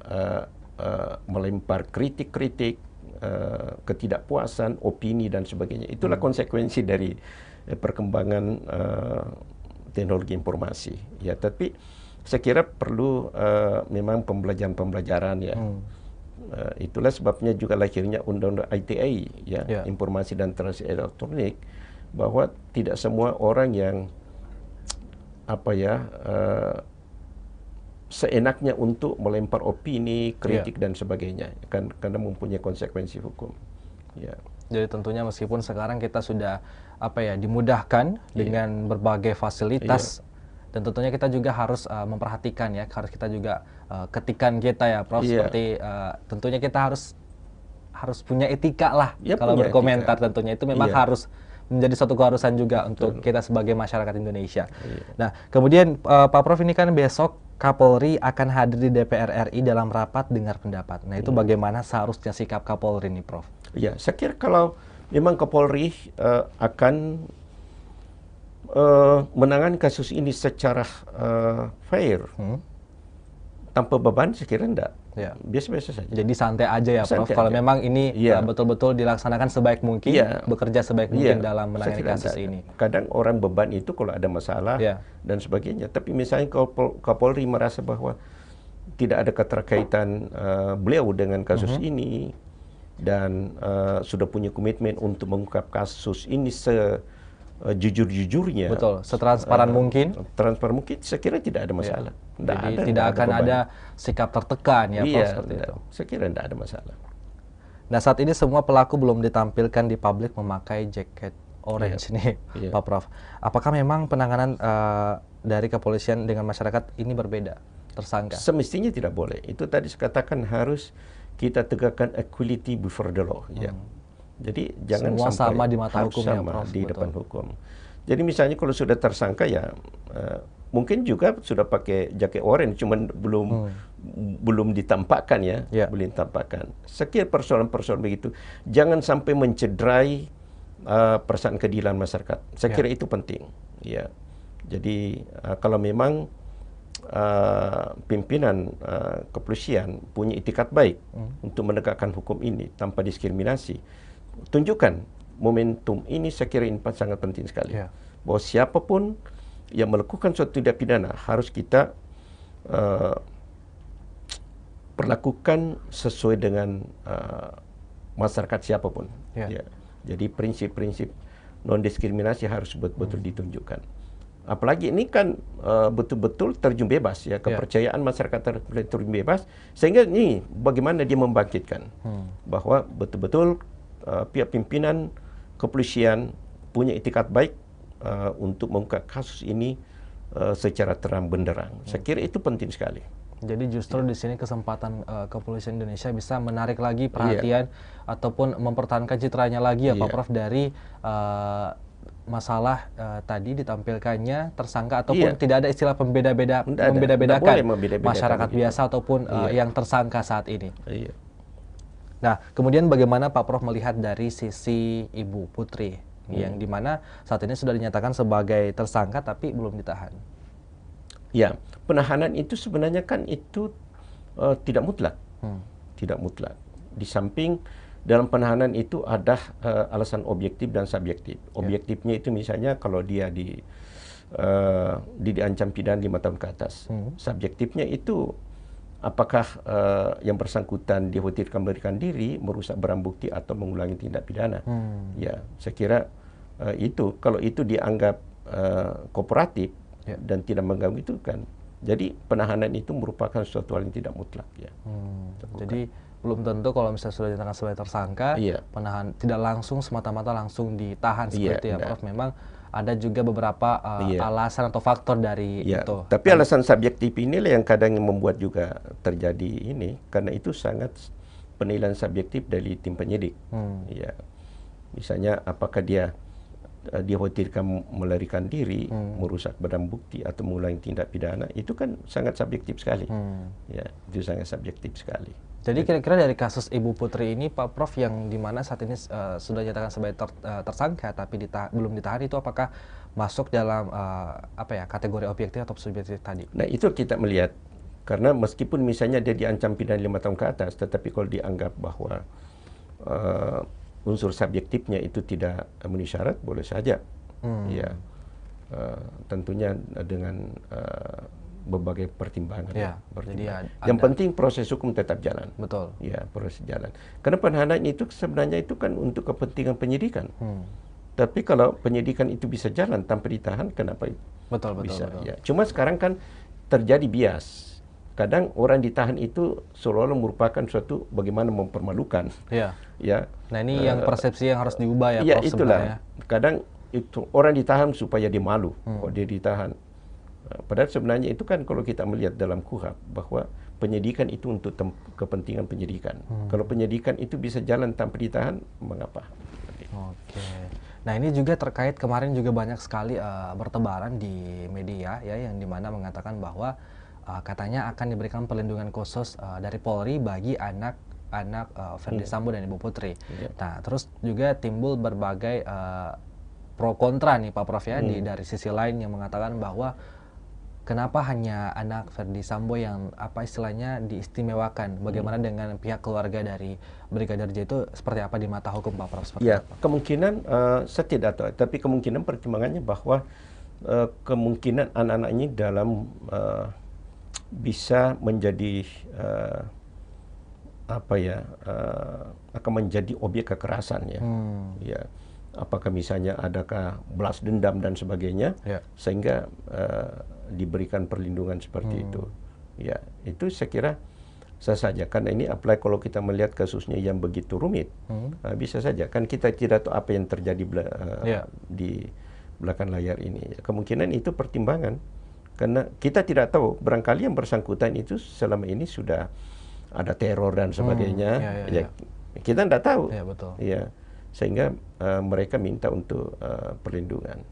melempar kritik-kritik, ketidakpuasan, opini dan sebagainya. Itulah konsekuensi dari perkembangan teknologi informasi. Ya, tapi saya kira perlu memang pembelajaran ya. Itulah sebabnya juga lahirnya Undang-Undang ITE, ya, Ya. Informasi dan Transaksi Elektronik, bahwa tidak semua orang yang seenaknya untuk melempar opini, kritik dan sebagainya, kan karena mempunyai konsekuensi hukum. Ya. Jadi tentunya meskipun sekarang kita sudah dimudahkan dengan berbagai fasilitas, dan tentunya kita juga harus memperhatikan ya, harus kita juga ketikan kita ya, Prof. Seperti tentunya kita harus punya etika lah kalau punya berkomentar. etika. Tentunya itu memang harus menjadi suatu keharusan juga untuk kita sebagai masyarakat Indonesia. Nah, kemudian Pak Prof, ini kan besok Kapolri akan hadir di DPR RI dalam rapat dengar pendapat. Nah, itu bagaimana seharusnya sikap Kapolri nih, Prof? Ya, saya kira kalau memang Kapolri akan menangani kasus ini secara fair, tanpa beban, saya kira enggak. Ya. Biasa-biasa saja. Jadi santai aja ya, Prof. Santai Kalau aja. memang ini betul-betul dilaksanakan sebaik mungkin, bekerja sebaik mungkin dalam menangani kasus ini. Kadang orang beban itu kalau ada masalah dan sebagainya. Tapi misalnya Kapolri merasa bahwa tidak ada keterkaitan beliau dengan kasus ini, dan sudah punya komitmen untuk mengungkap kasus ini jujur-jujurnya. Betul, setransparan mungkin. Transparan mungkin, saya kira tidak ada masalah. Jadi tidak akan ada sikap tertekan ya, Prof, seperti itu. Saya kira tidak ada masalah. Nah, saat ini semua pelaku belum ditampilkan di publik memakai jaket orange nih, Pak Prof. Apakah memang penanganan dari kepolisian dengan masyarakat ini berbeda, tersangka? Semestinya tidak boleh. Itu tadi saya katakan harus kita tegakkan equality before the law. Ya. Jadi jangan semua sampai sama di mata harus hukum ya, sama Prof, di betul. depan hukum. Jadi misalnya kalau sudah tersangka ya mungkin juga sudah pakai jaket orange, cuman belum ditampakkan ya, belum ditampakkan. Sekian persoalan-persoalan begitu, jangan sampai mencederai perasaan keadilan masyarakat. Saya kira itu penting. Ya, jadi kalau memang pimpinan kepolisian punya itikat baik untuk menegakkan hukum ini tanpa diskriminasi, tunjukkan momentum ini. Saya kira ini sangat penting sekali. Bahwa siapapun yang melakukan suatu tindak pidana harus kita perlakukan sesuai dengan masyarakat siapapun. Ya. Jadi prinsip-prinsip non diskriminasi harus betul-betul ditunjukkan. Apalagi ini kan betul-betul terjun bebas ya, kepercayaan masyarakat terjun bebas, sehingga ini bagaimana dia membangkitkan bahwa betul-betul pihak pimpinan kepolisian punya itikat baik untuk mengungkap kasus ini secara terang benderang. Saya kira itu penting sekali. Jadi justru di sini kesempatan kepolisian Indonesia bisa menarik lagi perhatian ataupun mempertahankan citranya lagi ya, Pak Prof, dari masalah tadi ditampilkannya tersangka ataupun tidak ada istilah membeda-bedakan masyarakat biasa ataupun yang tersangka saat ini. Nah, kemudian bagaimana Pak Prof melihat dari sisi Ibu Putri yang dimana saat ini sudah dinyatakan sebagai tersangka tapi belum ditahan? Ya, penahanan itu sebenarnya kan itu tidak mutlak, tidak mutlak. Di samping dalam penahanan itu ada alasan objektif dan subjektif. Objektifnya itu misalnya kalau dia diancam pidana 5 tahun ke atas. Subjektifnya itu apakah yang bersangkutan dikhawatirkan melarikan diri, merusak barang bukti atau mengulangi tindak pidana. Ya, saya kira itu kalau itu dianggap kooperatif dan tidak mengganggu itu kan. Jadi penahanan itu merupakan suatu hal yang tidak mutlak ya. Jadi belum tentu kalau misalnya sudah dinyatakan sebagai tersangka, penahan tidak langsung semata-mata langsung ditahan seperti ya, Prof. Memang ada juga beberapa alasan atau faktor dari itu. Tapi alasan subjektif inilah yang kadang membuat juga terjadi ini, karena itu sangat penilaian subjektif dari tim penyidik. Ya, misalnya apakah dia dikhawatirkan melarikan diri, merusak barang bukti atau mengulangi tindak pidana, itu kan sangat subjektif sekali. Ya, itu sangat subjektif sekali. Jadi kira-kira dari kasus Ibu Putri ini, Pak Prof, yang dimana saat ini sudah dinyatakan sebagai tersangka tapi belum ditahan, itu apakah masuk dalam kategori objektif atau subjektif tadi? Nah, itu kita melihat karena meskipun misalnya dia diancam pidana 5 tahun ke atas, tetapi kalau dianggap bahwa unsur subjektifnya itu tidak memenuhi syarat, boleh saja. Ya, tentunya dengan berbagai pertimbangan. Ya, jadi yang penting proses hukum tetap jalan. Betul. Ya, proses jalan. Karena penahanan itu sebenarnya itu kan untuk kepentingan penyidikan. Tapi kalau penyidikan itu bisa jalan tanpa ditahan, kenapa betul, bisa? Betul. Ya. Cuma sekarang kan terjadi bias. Kadang orang ditahan itu seolah-olah merupakan suatu bagaimana mempermalukan. Ya. Ya. Nah ini yang persepsi yang harus diubah ya, ya Prof, itulah. sebenarnya. Kadang itu orang ditahan supaya dia malu, kok dia ditahan. Padahal sebenarnya itu kan kalau kita melihat dalam KUHP bahwa penyidikan itu untuk kepentingan penyidikan. Kalau penyidikan itu bisa jalan tanpa ditahan, mengapa? Oke. Nah ini juga terkait kemarin juga banyak sekali bertebaran di media ya yang dimana mengatakan bahwa katanya akan diberikan perlindungan khusus dari Polri bagi anak Ferdy Sambo dan Ibu Putri. Nah terus juga timbul berbagai pro kontra nih Pak Prof ya dari sisi lain yang mengatakan bahwa kenapa hanya anak Ferdy Sambo yang apa istilahnya diistimewakan? Bagaimana dengan pihak keluarga dari Brigadir J itu seperti apa di mata hukum Pak Prof? Ya, kemungkinan saya tidak tahu, tapi kemungkinan pertimbangannya bahwa kemungkinan anak-anak ini dalam bisa menjadi akan menjadi objek kekerasan ya. Ya. Apakah misalnya adakah balas dendam dan sebagainya, sehingga diberikan perlindungan seperti itu. Ya, itu saya kira sah saja. Karena ini apply kalau kita melihat kasusnya yang begitu rumit, bisa saja. Kan kita tidak tahu apa yang terjadi di belakang layar ini. Kemungkinan itu pertimbangan. Karena kita tidak tahu, barangkali yang bersangkutan itu selama ini sudah ada teror dan sebagainya. Kita tidak tahu. Ya, betul. Ya. Sehingga mereka minta untuk perlindungan.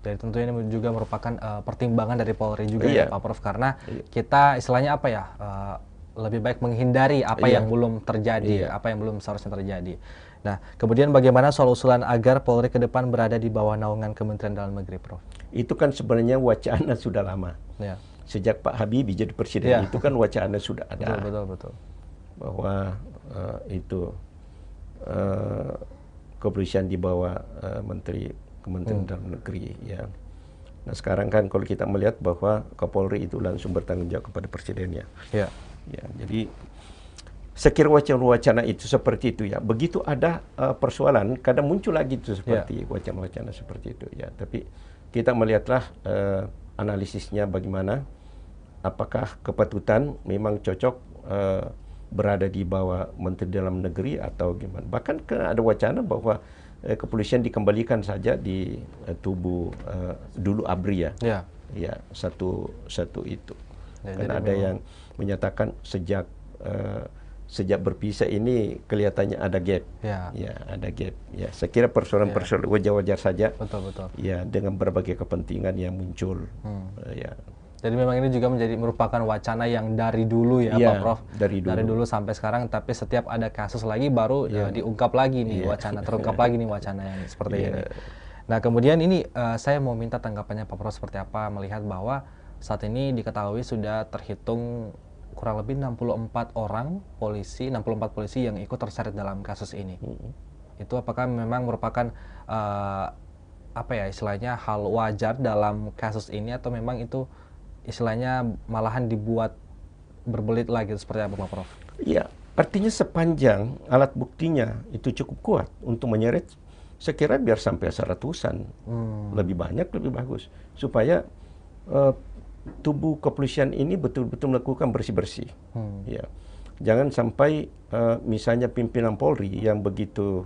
Jadi tentu ini juga merupakan pertimbangan dari Polri juga ya Pak Prof, karena kita istilahnya apa ya, lebih baik menghindari apa yang belum terjadi, apa yang belum seharusnya terjadi. Nah, kemudian bagaimana soal usulan agar Polri ke depan berada di bawah naungan Kementerian Dalam Negeri, Prof? Itu kan sebenarnya wacana sudah lama. Sejak Pak Habibie jadi presiden itu kan wacana sudah ada. Betul. Bahwa itu kepolisian di bawah Kementerian Dalam Negeri ya. Nah sekarang kan kalau kita melihat bahwa Kapolri itu langsung bertanggung jawab kepada presidennya. Ya, jadi saya kira wacana-wacana itu seperti itu ya. Begitu ada persoalan, kadang muncul lagi itu seperti wacana-wacana seperti itu ya. Tapi kita melihatlah analisisnya bagaimana, apakah kepatutan memang cocok berada di bawah Menteri Dalam Negeri atau gimana. Bahkan ada wacana bahwa kepolisian dikembalikan saja di tubuh dulu ABRI ya. Ya, satu itu. Karena ada yang menyatakan sejak berpisah ini kelihatannya ada gap. Ya, ada gap. Ya, saya kira persoalan-persoalan wajar-wajar saja. Betul. Ya, dengan berbagai kepentingan yang muncul. Ya. Jadi memang ini juga merupakan wacana yang dari dulu ya Pak Prof? Dari dulu sampai sekarang, tapi setiap ada kasus lagi baru diungkap lagi nih terungkap lagi nih wacana yang seperti ini. Nah kemudian ini saya mau minta tanggapannya Pak Prof seperti apa melihat bahwa saat ini diketahui sudah terhitung kurang lebih 64 polisi yang ikut terseret dalam kasus ini. Itu apakah memang merupakan apa ya istilahnya hal wajar dalam kasus ini atau memang itu istilahnya malahan dibuat berbelit lagi seperti apa Pak Prof? Iya, artinya sepanjang alat buktinya itu cukup kuat untuk menyeret, saya kira biar sampai 100-an, lebih banyak lebih bagus, supaya tubuh kepolisian ini betul-betul melakukan bersih-bersih. Ya, jangan sampai misalnya pimpinan Polri yang begitu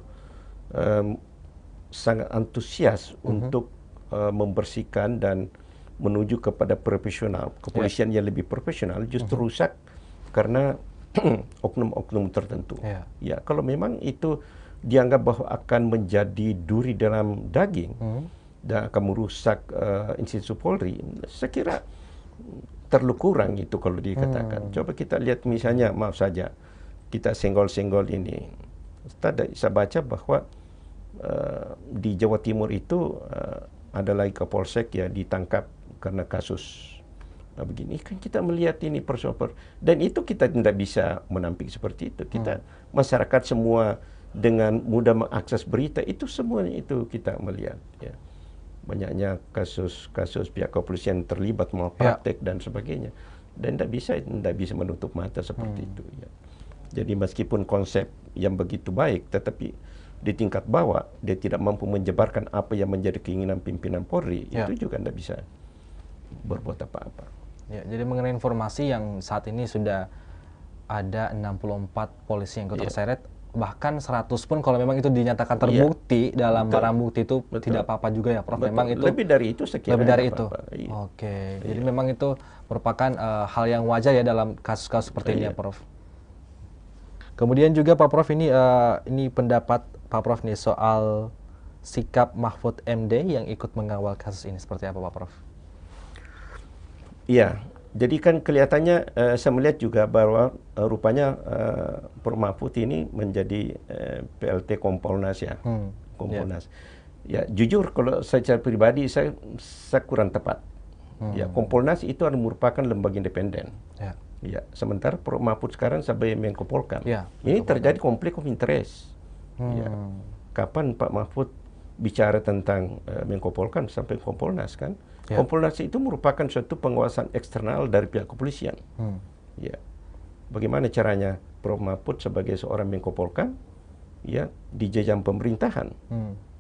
sangat antusias untuk membersihkan dan menuju kepada profesional, kepolisian yang lebih profesional justru rusak karena oknum-oknum tertentu. Ya, kalau memang itu dianggap bahwa akan menjadi duri dalam daging dan akan merusak institusi Polri, saya kira terlalu kurang itu kalau dikatakan. Coba kita lihat misalnya, maaf saja, kita senggol-senggol ini. Saya baca bahwa di Jawa Timur itu ada lagi Kapolsek ya ditangkap karena kasus begini. Kan kita melihat ini persoalan, dan itu kita tidak bisa menampik seperti itu. Kita masyarakat semua dengan mudah mengakses berita itu, semuanya itu kita melihat ya. banyaknya kasus-kasus pihak kepolisian terlibat malpraktek dan sebagainya, dan tidak bisa menutup mata seperti itu ya. Jadi meskipun konsep yang begitu baik, tetapi di tingkat bawah dia tidak mampu menjabarkan apa yang menjadi keinginan pimpinan Polri, itu juga tidak bisa berbuat apa-apa. Ya, jadi mengenai informasi yang saat ini sudah ada 64 polisi yang ikut terseret, bahkan 100 pun kalau memang itu dinyatakan terbukti dalam barang bukti itu tidak apa-apa juga ya Prof. Memang itu lebih dari itu sekiranya lebih dari itu. Iya. Oke. Jadi memang itu merupakan hal yang wajar ya dalam kasus-kasus seperti ini ya Prof. Kemudian juga Pak Prof, ini pendapat Pak Prof nih soal sikap Mahfud MD yang ikut mengawal kasus ini, seperti apa Pak Prof? Iya, jadi kan kelihatannya saya melihat juga bahwa rupanya Prof Mahfud ini menjadi PLT Kompolnas ya, Kompolnas. Ya jujur kalau secara pribadi saya kurang tepat. Ya, Kompolnas itu merupakan lembaga independen. Ya, sementara Prof Mahfud sekarang sebagai Menko Polkam. Ini terjadi konflik of interest. Ya, kapan Pak Mahfud bicara tentang Menko Polkam sampai Kompolnas kan? Kompolnas itu merupakan suatu pengawasan eksternal dari pihak kepolisian. Ya, bagaimana caranya Prof Mahfud sebagai seorang Menko Polkam, ya di jenjang pemerintahan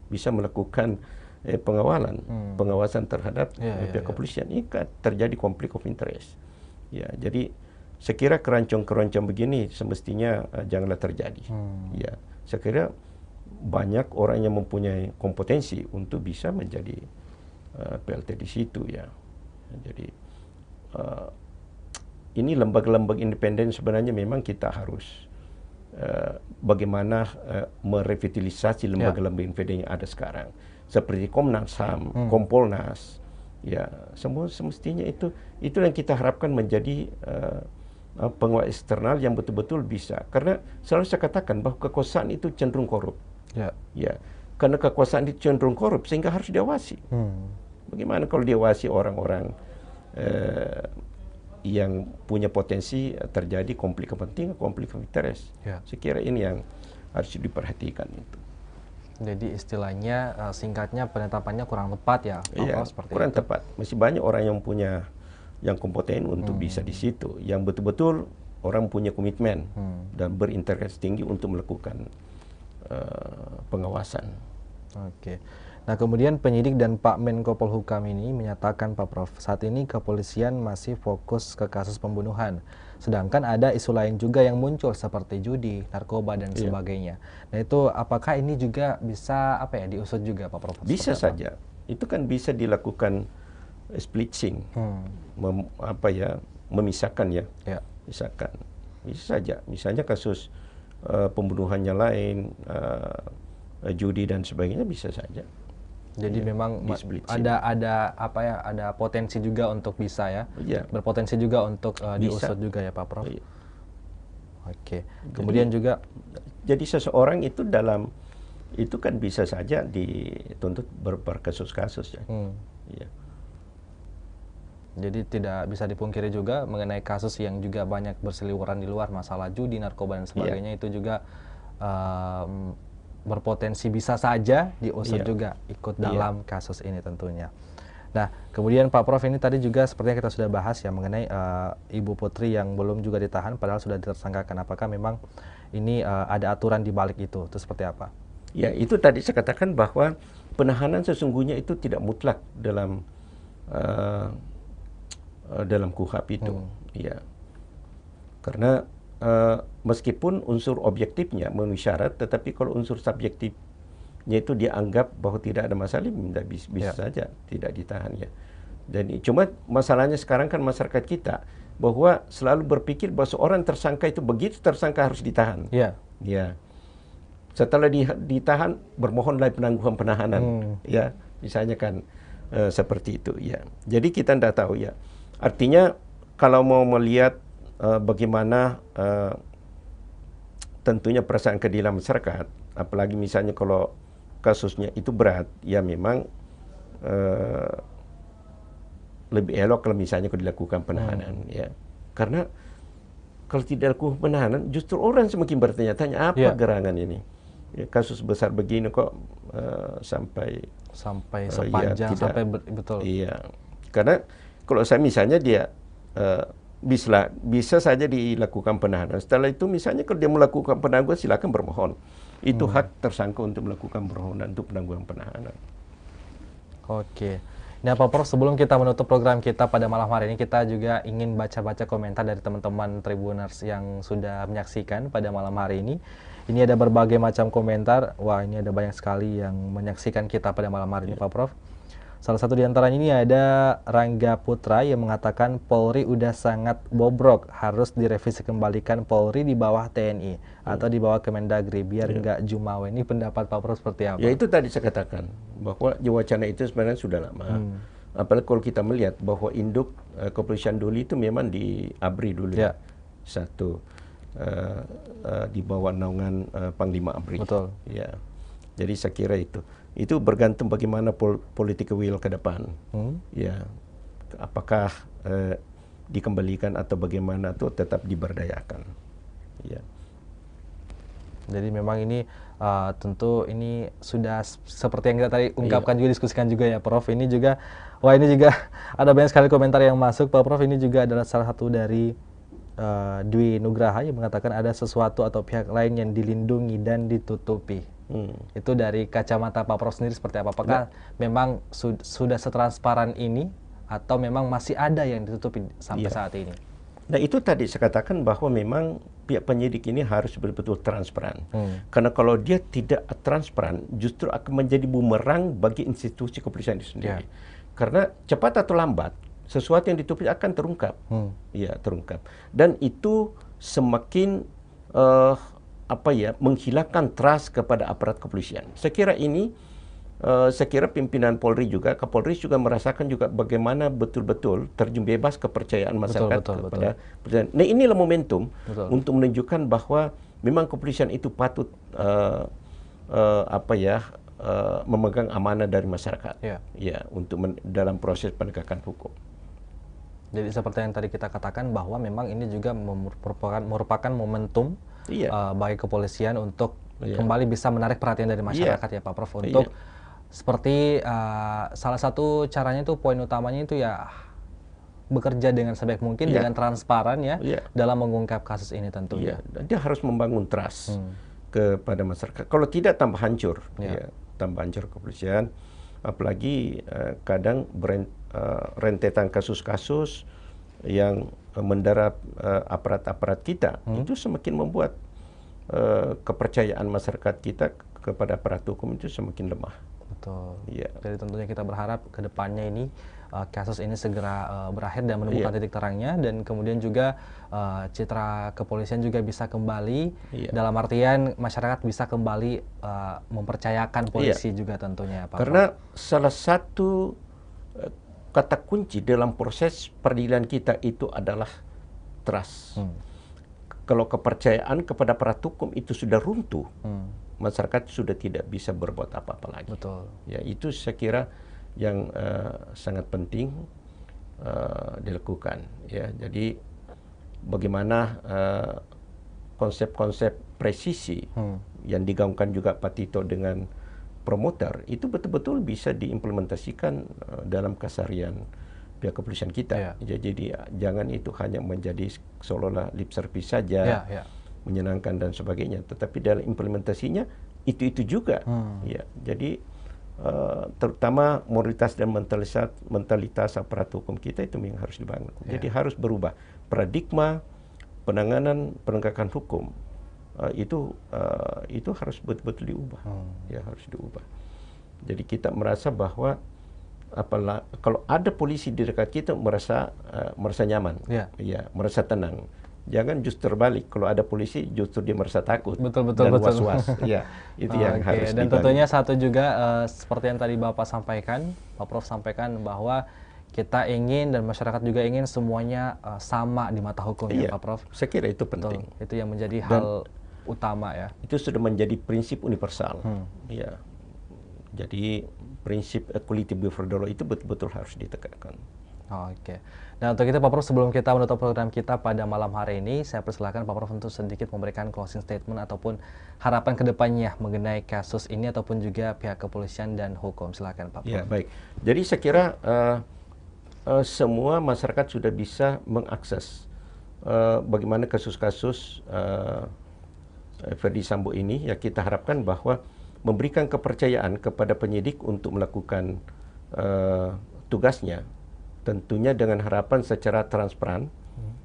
bisa melakukan pengawalan, pengawasan terhadap pihak kepolisian. Ini kan terjadi konflik of interest. Ya, jadi saya kira keroncong-keroncong begini semestinya janganlah terjadi. Ya, saya kira banyak orang yang mempunyai kompetensi untuk bisa menjadi PLT di situ ya. Jadi ini lembaga-lembaga independen sebenarnya memang kita harus bagaimana merevitalisasi lembaga-lembaga independen yang ada sekarang, seperti Komnas HAM, Kompolnas, ya semua semestinya itu yang kita harapkan menjadi pengawas eksternal yang betul-betul bisa. Karena selalu saya katakan bahwa kekuasaan itu cenderung korup. Ya, karena kekuasaan itu cenderung korup sehingga harus diawasi. Bagaimana kalau diawasi orang-orang yang punya potensi terjadi konflik kepentingan, konflik of interest. Saya kira ini yang harus diperhatikan itu. Jadi istilahnya singkatnya penetapannya kurang tepat ya, seperti kurang itu. tepat. Masih banyak orang yang punya yang kompeten untuk bisa di situ, yang betul-betul orang punya komitmen dan berintegrasi tinggi untuk melakukan pengawasan. Oke. Nah, kemudian penyidik dan Pak Menko Polhukam ini menyatakan Pak Prof, saat ini kepolisian masih fokus ke kasus pembunuhan. Sedangkan ada isu lain juga yang muncul seperti judi, narkoba dan sebagainya. Nah, itu apakah ini juga bisa diusut juga Pak Prof? Bisa saja. Itu kan bisa dilakukan splitting. Memisahkan ya. Misalkan. Bisa saja. Misalnya kasus pembunuhannya lain, judi dan sebagainya bisa saja. Jadi memang ada potensi juga untuk bisa berpotensi juga untuk diusut juga ya Pak Prof. Oke. Kemudian juga jadi seseorang itu itu kan bisa saja dituntut berkasus-kasus ya. Jadi tidak bisa dipungkiri juga mengenai kasus yang juga banyak berseliweran di luar, masalah judi, narkoba dan sebagainya itu juga berpotensi bisa saja diusut juga ikut dalam kasus ini tentunya. Nah, kemudian Pak Prof, ini tadi juga sepertinya kita sudah bahas ya mengenai Ibu Putri yang belum juga ditahan padahal sudah ditersangkakan. Apakah memang ini ada aturan di balik itu seperti apa? Ya, itu tadi saya katakan bahwa penahanan sesungguhnya itu tidak mutlak dalam KUHP itu. Ya. Karena meskipun unsur objektifnya memenuhi syarat, tetapi kalau unsur subjektifnya itu dianggap bahwa tidak ada masalah, bisa saja tidak ditahan ya. Dan cuma masalahnya sekarang kan masyarakat kita bahwa selalu berpikir bahwa seorang tersangka itu begitu tersangka harus ditahan. Ya. Setelah ditahan bermohonlah penangguhan penahanan. Ya, misalnya kan seperti itu ya. Jadi kita tidak tahu ya. Artinya kalau mau melihat bagaimana tentunya perasaan keadilan masyarakat, apalagi misalnya kalau kasusnya itu berat, ya memang lebih elok kalau misalnya kalau dilakukan penahanan ya. Karena kalau tidak dilakukan penahanan justru orang semakin bertanya-tanya apa gerangan ini Ya, kasus besar begini kok sampai sepanjang ya, tidak, sampai betul. Iya, karena kalau saya misalnya dia bisa saja dilakukan penahanan. Setelah itu misalnya kalau dia melakukan penangguhan, silakan bermohon. Itu hak tersangka untuk melakukan permohonan untuk penangguhan penahanan. Oke. Nah, Pak Prof, sebelum kita menutup program kita pada malam hari ini, kita juga ingin baca-baca komentar dari teman-teman Tribuners yang sudah menyaksikan pada malam hari ini. Ini ada berbagai macam komentar. Wah, ini ada banyak sekali yang menyaksikan kita pada malam hari ini, Pak Prof. Salah satu di antaranya ini ada Rangga Putra yang mengatakan Polri udah sangat bobrok, harus direvisi kembalikan Polri di bawah TNI atau di bawah Kemendagri biar nggak jumawa. Ini pendapat Pak Prof seperti apa? Ya itu tadi saya katakan bahwa wacana itu sebenarnya sudah lama. Apalagi kalau kita melihat bahwa induk kepolisian dulu itu memang di ABRI dulu ya. Satu di bawah naungan Panglima ABRI. Betul. Ya. Jadi saya kira itu bergantung bagaimana political will ke depan. Ya, apakah dikembalikan atau bagaimana atau tetap diberdayakan. Ya. Jadi memang ini tentu ini sudah seperti yang kita tadi ungkapkan juga diskusikan juga ya Prof. Ini juga ini juga ada banyak sekali komentar yang masuk Pak Prof. Ini juga adalah salah satu dari Dwi Nugraha yang mengatakan ada sesuatu atau pihak lain yang dilindungi dan ditutupi. Itu dari kacamata Pak Prof sendiri seperti apa? Apakah memang sudah setransparan ini atau memang masih ada yang ditutupi sampai saat ini? Nah itu tadi saya katakan bahwa memang pihak penyidik ini harus betul-betul transparan. Karena kalau dia tidak transparan, justru akan menjadi bumerang bagi institusi kepolisian itu sendiri. Karena cepat atau lambat, sesuatu yang ditutupi akan terungkap. Ya, terungkap. Dan itu semakin menghilangkan trust kepada aparat kepolisian. Saya kira pimpinan Polri juga, Kapolri juga merasakan juga bagaimana betul-betul terjun bebas kepercayaan masyarakat kepada kepolisian. Nah inilah momentum untuk menunjukkan bahwa memang kepolisian itu patut memegang amanah dari masyarakat, ya untuk dalam proses penegakan hukum. Jadi seperti yang tadi kita katakan bahwa memang ini juga merupakan momentum bagi kepolisian untuk kembali bisa menarik perhatian dari masyarakat ya Pak Prof untuk seperti salah satu caranya itu poin utamanya itu ya bekerja dengan sebaik mungkin dengan transparan dalam mengungkap kasus ini tentunya. Dia harus membangun trust kepada masyarakat. Kalau tidak tambah hancur, tambah hancur kepolisian. Apalagi kadang rentetan kasus-kasus yang menderap aparat-aparat kita itu semakin membuat kepercayaan masyarakat kita kepada aparat hukum itu semakin lemah. Betul. Jadi tentunya kita berharap ke depannya ini kasus ini segera berakhir dan menemukan titik terangnya dan kemudian juga citra kepolisian juga bisa kembali dalam artian masyarakat bisa kembali mempercayakan polisi juga tentunya Pak. Karena salah satu kata kunci dalam proses peradilan kita itu adalah trust. Kalau kepercayaan kepada aparat hukum itu sudah runtuh, masyarakat sudah tidak bisa berbuat apa-apa lagi. Betul. Ya itu saya kira yang sangat penting dilakukan. Ya jadi bagaimana konsep-konsep presisi yang digaungkan juga Pak Tito dengan promoter itu betul-betul bisa diimplementasikan dalam keseharian pihak kepolisian kita. Jadi jangan itu hanya menjadi seolah-olah lip service saja, menyenangkan dan sebagainya, tetapi dalam implementasinya itu juga. Ya, jadi terutama moralitas dan mentalitas aparat hukum kita itu yang harus dibangun. Jadi harus berubah paradigma penanganan penegakan hukum. Itu harus betul-betul diubah. Ya harus diubah. Jadi kita merasa bahwa kalau ada polisi di dekat kita merasa nyaman, merasa tenang. Jangan justru terbalik. Kalau ada polisi justru dia merasa takut dan was-was. Ya, itu yang harus dan tentunya satu juga seperti yang tadi Bapak sampaikan, Pak Prof sampaikan bahwa kita ingin dan masyarakat juga ingin semuanya sama di mata hukum ya Pak Prof. Saya kira itu penting. Itu yang menjadi hal utama ya. Itu sudah menjadi prinsip universal. Ya. Jadi prinsip equality before the law itu betul-betul harus ditegakkan. Oke. Nah, untuk itu Pak Prof, sebelum kita menutup program kita pada malam hari ini, saya persilahkan Pak Prof untuk sedikit memberikan closing statement ataupun harapan kedepannya mengenai kasus ini ataupun juga pihak kepolisian dan hukum. Silakan Pak Prof. Ya, baik. Jadi saya kira semua masyarakat sudah bisa mengakses bagaimana kasus-kasus Ferdy Sambo ini. Ya, kita harapkan bahwa memberikan kepercayaan kepada penyidik untuk melakukan tugasnya, tentunya dengan harapan secara transparan,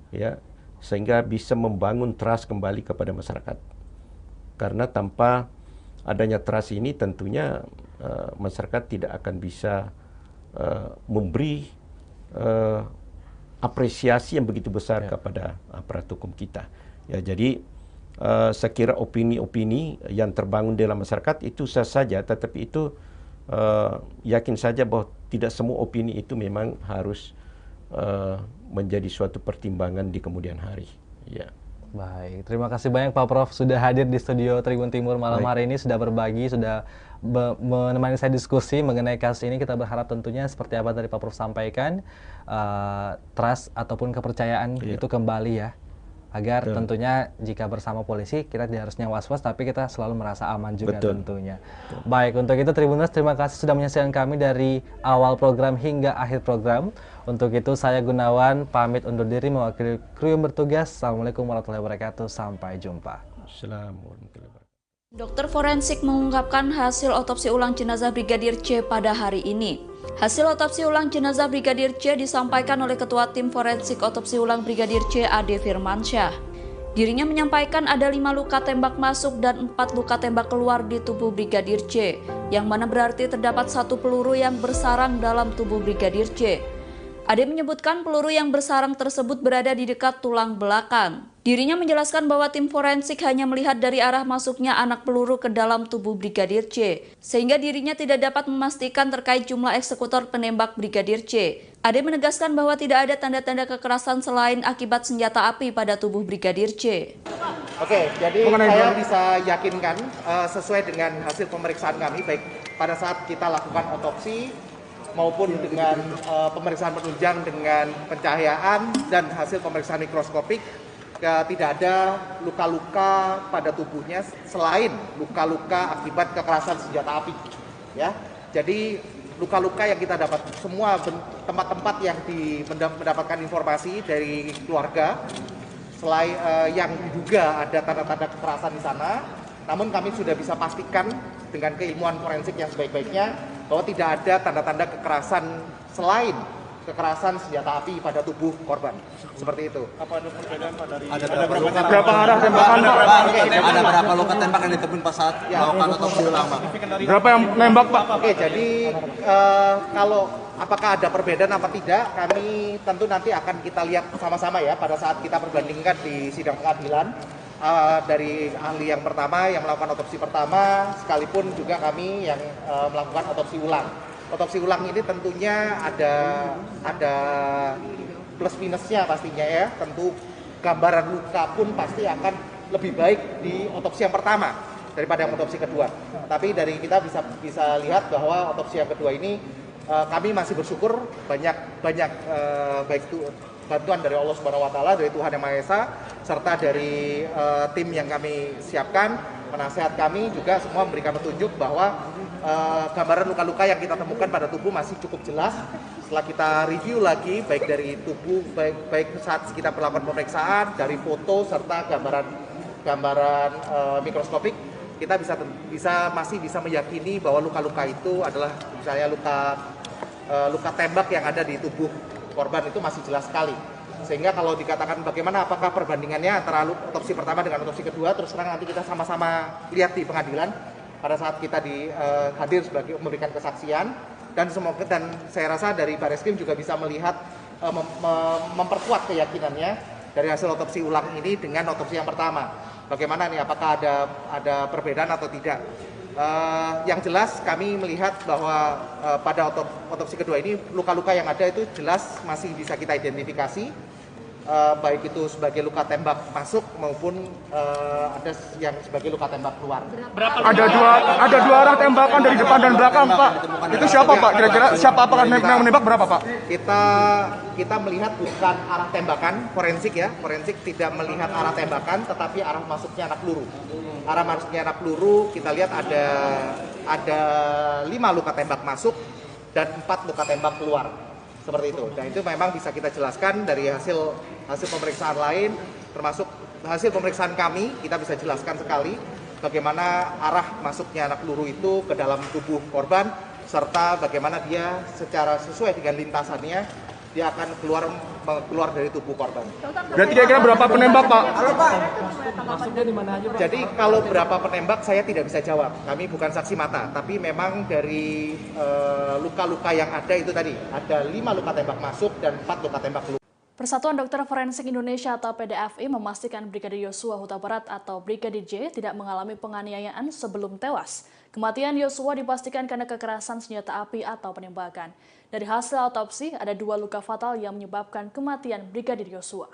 ya, sehingga bisa membangun trust kembali kepada masyarakat. Karena tanpa adanya trust ini tentunya masyarakat tidak akan bisa memberi apresiasi yang begitu besar kepada aparat hukum kita. Ya, jadi saya kira opini-opini yang terbangun dalam masyarakat itu sah saja, tetapi itu yakin saja bahwa tidak semua opini itu memang harus menjadi suatu pertimbangan di kemudian hari. Ya. Baik, terima kasih banyak Pak Prof sudah hadir di studio Tribun Timur malam hari ini, sudah berbagi, sudah menemani saya diskusi mengenai kasus ini. Kita berharap tentunya seperti apa tadi Pak Prof sampaikan, trust ataupun kepercayaan itu kembali ya. Agar tentunya jika bersama polisi kita tidak harusnya was-was, tapi kita selalu merasa aman juga tentunya. Baik, untuk itu Tribuners, terima kasih sudah menyaksikan kami dari awal program hingga akhir program. Untuk itu saya Gunawan pamit undur diri mewakili kru yang bertugas. Assalamualaikum warahmatullahi wabarakatuh. Sampai jumpa. Assalamualaikum. Dokter forensik mengungkapkan hasil otopsi ulang jenazah Brigadir C pada hari ini. Hasil otopsi ulang jenazah Brigadir C disampaikan oleh Ketua Tim Forensik Otopsi Ulang Brigadir C, Ade Firmansyah. Dirinya menyampaikan ada 5 luka tembak masuk dan 4 luka tembak keluar di tubuh Brigadir C, yang mana berarti terdapat 1 peluru yang bersarang dalam tubuh Brigadir C. Ade menyebutkan peluru yang bersarang tersebut berada di dekat tulang belakang. Dirinya menjelaskan bahwa tim forensik hanya melihat dari arah masuknya anak peluru ke dalam tubuh Brigadir C, sehingga dirinya tidak dapat memastikan terkait jumlah eksekutor penembak Brigadir C. Ade menegaskan bahwa tidak ada tanda-tanda kekerasan selain akibat senjata api pada tubuh Brigadir C. Oke, jadi saya bisa yakinkan sesuai dengan hasil pemeriksaan kami, baik pada saat kita lakukan otopsi maupun dengan pemeriksaan penunjang dengan pencahayaan dan hasil pemeriksaan mikroskopik, tidak ada luka-luka pada tubuhnya selain luka-luka akibat kekerasan senjata api. Ya, jadi luka-luka yang kita dapat semua tempat-tempat yang mendapatkan informasi dari keluarga, selain yang diduga ada tanda-tanda kekerasan di sana, namun kami sudah bisa pastikan dengan keilmuan forensik yang sebaik-baiknya bahwa tidak ada tanda-tanda kekerasan selain kekerasan senjata api pada tubuh korban. Seperti itu. Apa ada perbedaan Pak dari berapa arah tembakan Pak? Ada berapa luka tembak yang ditemukan pas saat melakukan otopsi ulang Pak? Berapa yang nembak Pak? Oke, jadi kalau apakah ada perbedaan apa tidak, kami tentu nanti akan kita lihat sama-sama ya pada saat kita perbandingkan di sidang pengadilan. Dari ahli yang pertama yang melakukan otopsi pertama, sekalipun juga kami yang melakukan otopsi ulang. Otopsi ulang ini tentunya ada plus minusnya pastinya ya. Tentu gambaran luka pun pasti akan lebih baik di otopsi yang pertama daripada yang otopsi kedua. Tapi dari kita bisa lihat bahwa otopsi yang kedua ini kami masih bersyukur banyak baik itu bantuan dari Allah Subhanahu wa taala, dari Tuhan Yang Maha Esa, serta dari tim yang kami siapkan, penasehat kami juga semua memberikan petunjuk bahwa gambaran luka-luka yang kita temukan pada tubuh masih cukup jelas. Setelah kita review lagi baik dari tubuh, baik saat kita melakukan pemeriksaan, dari foto serta gambaran mikroskopik, kita masih bisa meyakini bahwa luka-luka itu adalah misalnya luka tembak yang ada di tubuh korban itu masih jelas sekali. Sehingga kalau dikatakan bagaimana apakah perbandingannya antara otopsi pertama dengan otopsi kedua, terus terang nanti kita sama-sama lihat di pengadilan pada saat kita hadir sebagai memberikan kesaksian, dan saya rasa dari Bareskrim juga bisa melihat memperkuat keyakinannya dari hasil otopsi ulang ini dengan otopsi yang pertama. Bagaimana nih, apakah ada perbedaan atau tidak? Yang jelas kami melihat bahwa pada otopsi kedua ini luka-luka yang ada itu jelas masih bisa kita identifikasi. baik itu sebagai luka tembak masuk maupun ada yang sebagai luka tembak keluar. Ada dua arah tembakan dari depan dan belakang, Pak. Itu siapa, Pak? Kira-kira siapa apakah yang menembak berapa, Pak? Kita melihat bukan arah tembakan, forensik ya. Forensik tidak melihat arah tembakan, tetapi arah masuknya anak peluru. Arah masuknya anak peluru kita lihat ada 5 luka tembak masuk dan 4 luka tembak keluar. Seperti itu. Dan itu memang bisa kita jelaskan dari hasil pemeriksaan lain, termasuk hasil pemeriksaan kami, kita bisa jelaskan sekali bagaimana arah masuknya anak peluru itu ke dalam tubuh korban, serta bagaimana dia secara sesuai dengan lintasannya, dia akan keluar dari tubuh korban. Berarti kira-kira berapa penembak, Pak? Jadi kalau berapa penembak saya tidak bisa jawab. Kami bukan saksi mata, tapi memang dari luka-luka yang ada itu tadi, ada 5 luka tembak masuk dan 4 luka tembak keluar. Persatuan Dokter Forensik Indonesia atau PDFI memastikan Brigadir Yosua Huta Barat atau Brigadir J tidak mengalami penganiayaan sebelum tewas. Kematian Yosua dipastikan karena kekerasan senjata api atau penembakan. Dari hasil autopsi, ada 2 luka fatal yang menyebabkan kematian Brigadir Yosua.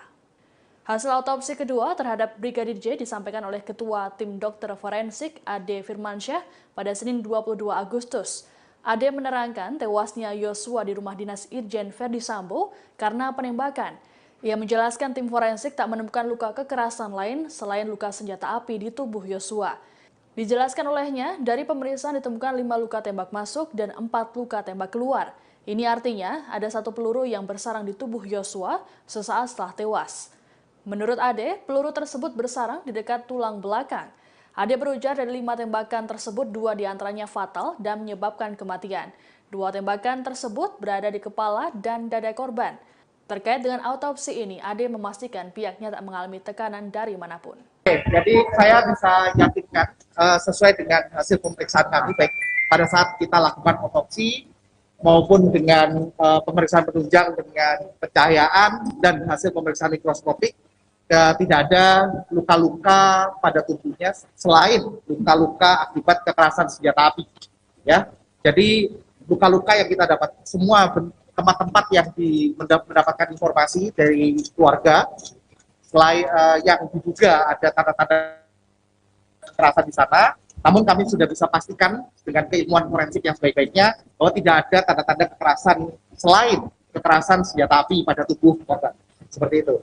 Hasil autopsi kedua terhadap Brigadir J disampaikan oleh Ketua Tim Dokter Forensik Ade Firmansyah pada Senin 22 Agustus. Ade menerangkan tewasnya Yosua di rumah dinas Irjen Verdi Sambo karena penembakan. Ia menjelaskan tim forensik tak menemukan luka kekerasan lain selain luka senjata api di tubuh Yosua. Dijelaskan olehnya, dari pemeriksaan ditemukan 5 luka tembak masuk dan 4 luka tembak keluar. Ini artinya ada 1 peluru yang bersarang di tubuh Yosua sesaat setelah tewas. Menurut Ade, peluru tersebut bersarang di dekat tulang belakang. Ade berujar dari 5 tembakan tersebut 2 diantaranya fatal dan menyebabkan kematian. 2 tembakan tersebut berada di kepala dan dada korban. Terkait dengan autopsi ini, Ade memastikan pihaknya tak mengalami tekanan dari manapun. Jadi saya bisa yakinkan sesuai dengan hasil pemeriksaan kami, baik pada saat kita lakukan otopsi maupun dengan pemeriksaan penunjang dengan pencahayaan dan hasil pemeriksaan mikroskopik, tidak ada luka-luka pada tubuhnya selain luka-luka akibat kekerasan senjata api. Ya, jadi luka-luka yang kita dapat semua tempat-tempat yang mendapatkan informasi dari keluarga, selain yang diduga ada tanda-tanda kekerasan di sana, namun kami sudah bisa pastikan dengan keilmuan forensik yang sebaik-baiknya bahwa tidak ada tanda-tanda kekerasan selain kekerasan senjata api pada tubuh korban. Seperti itu.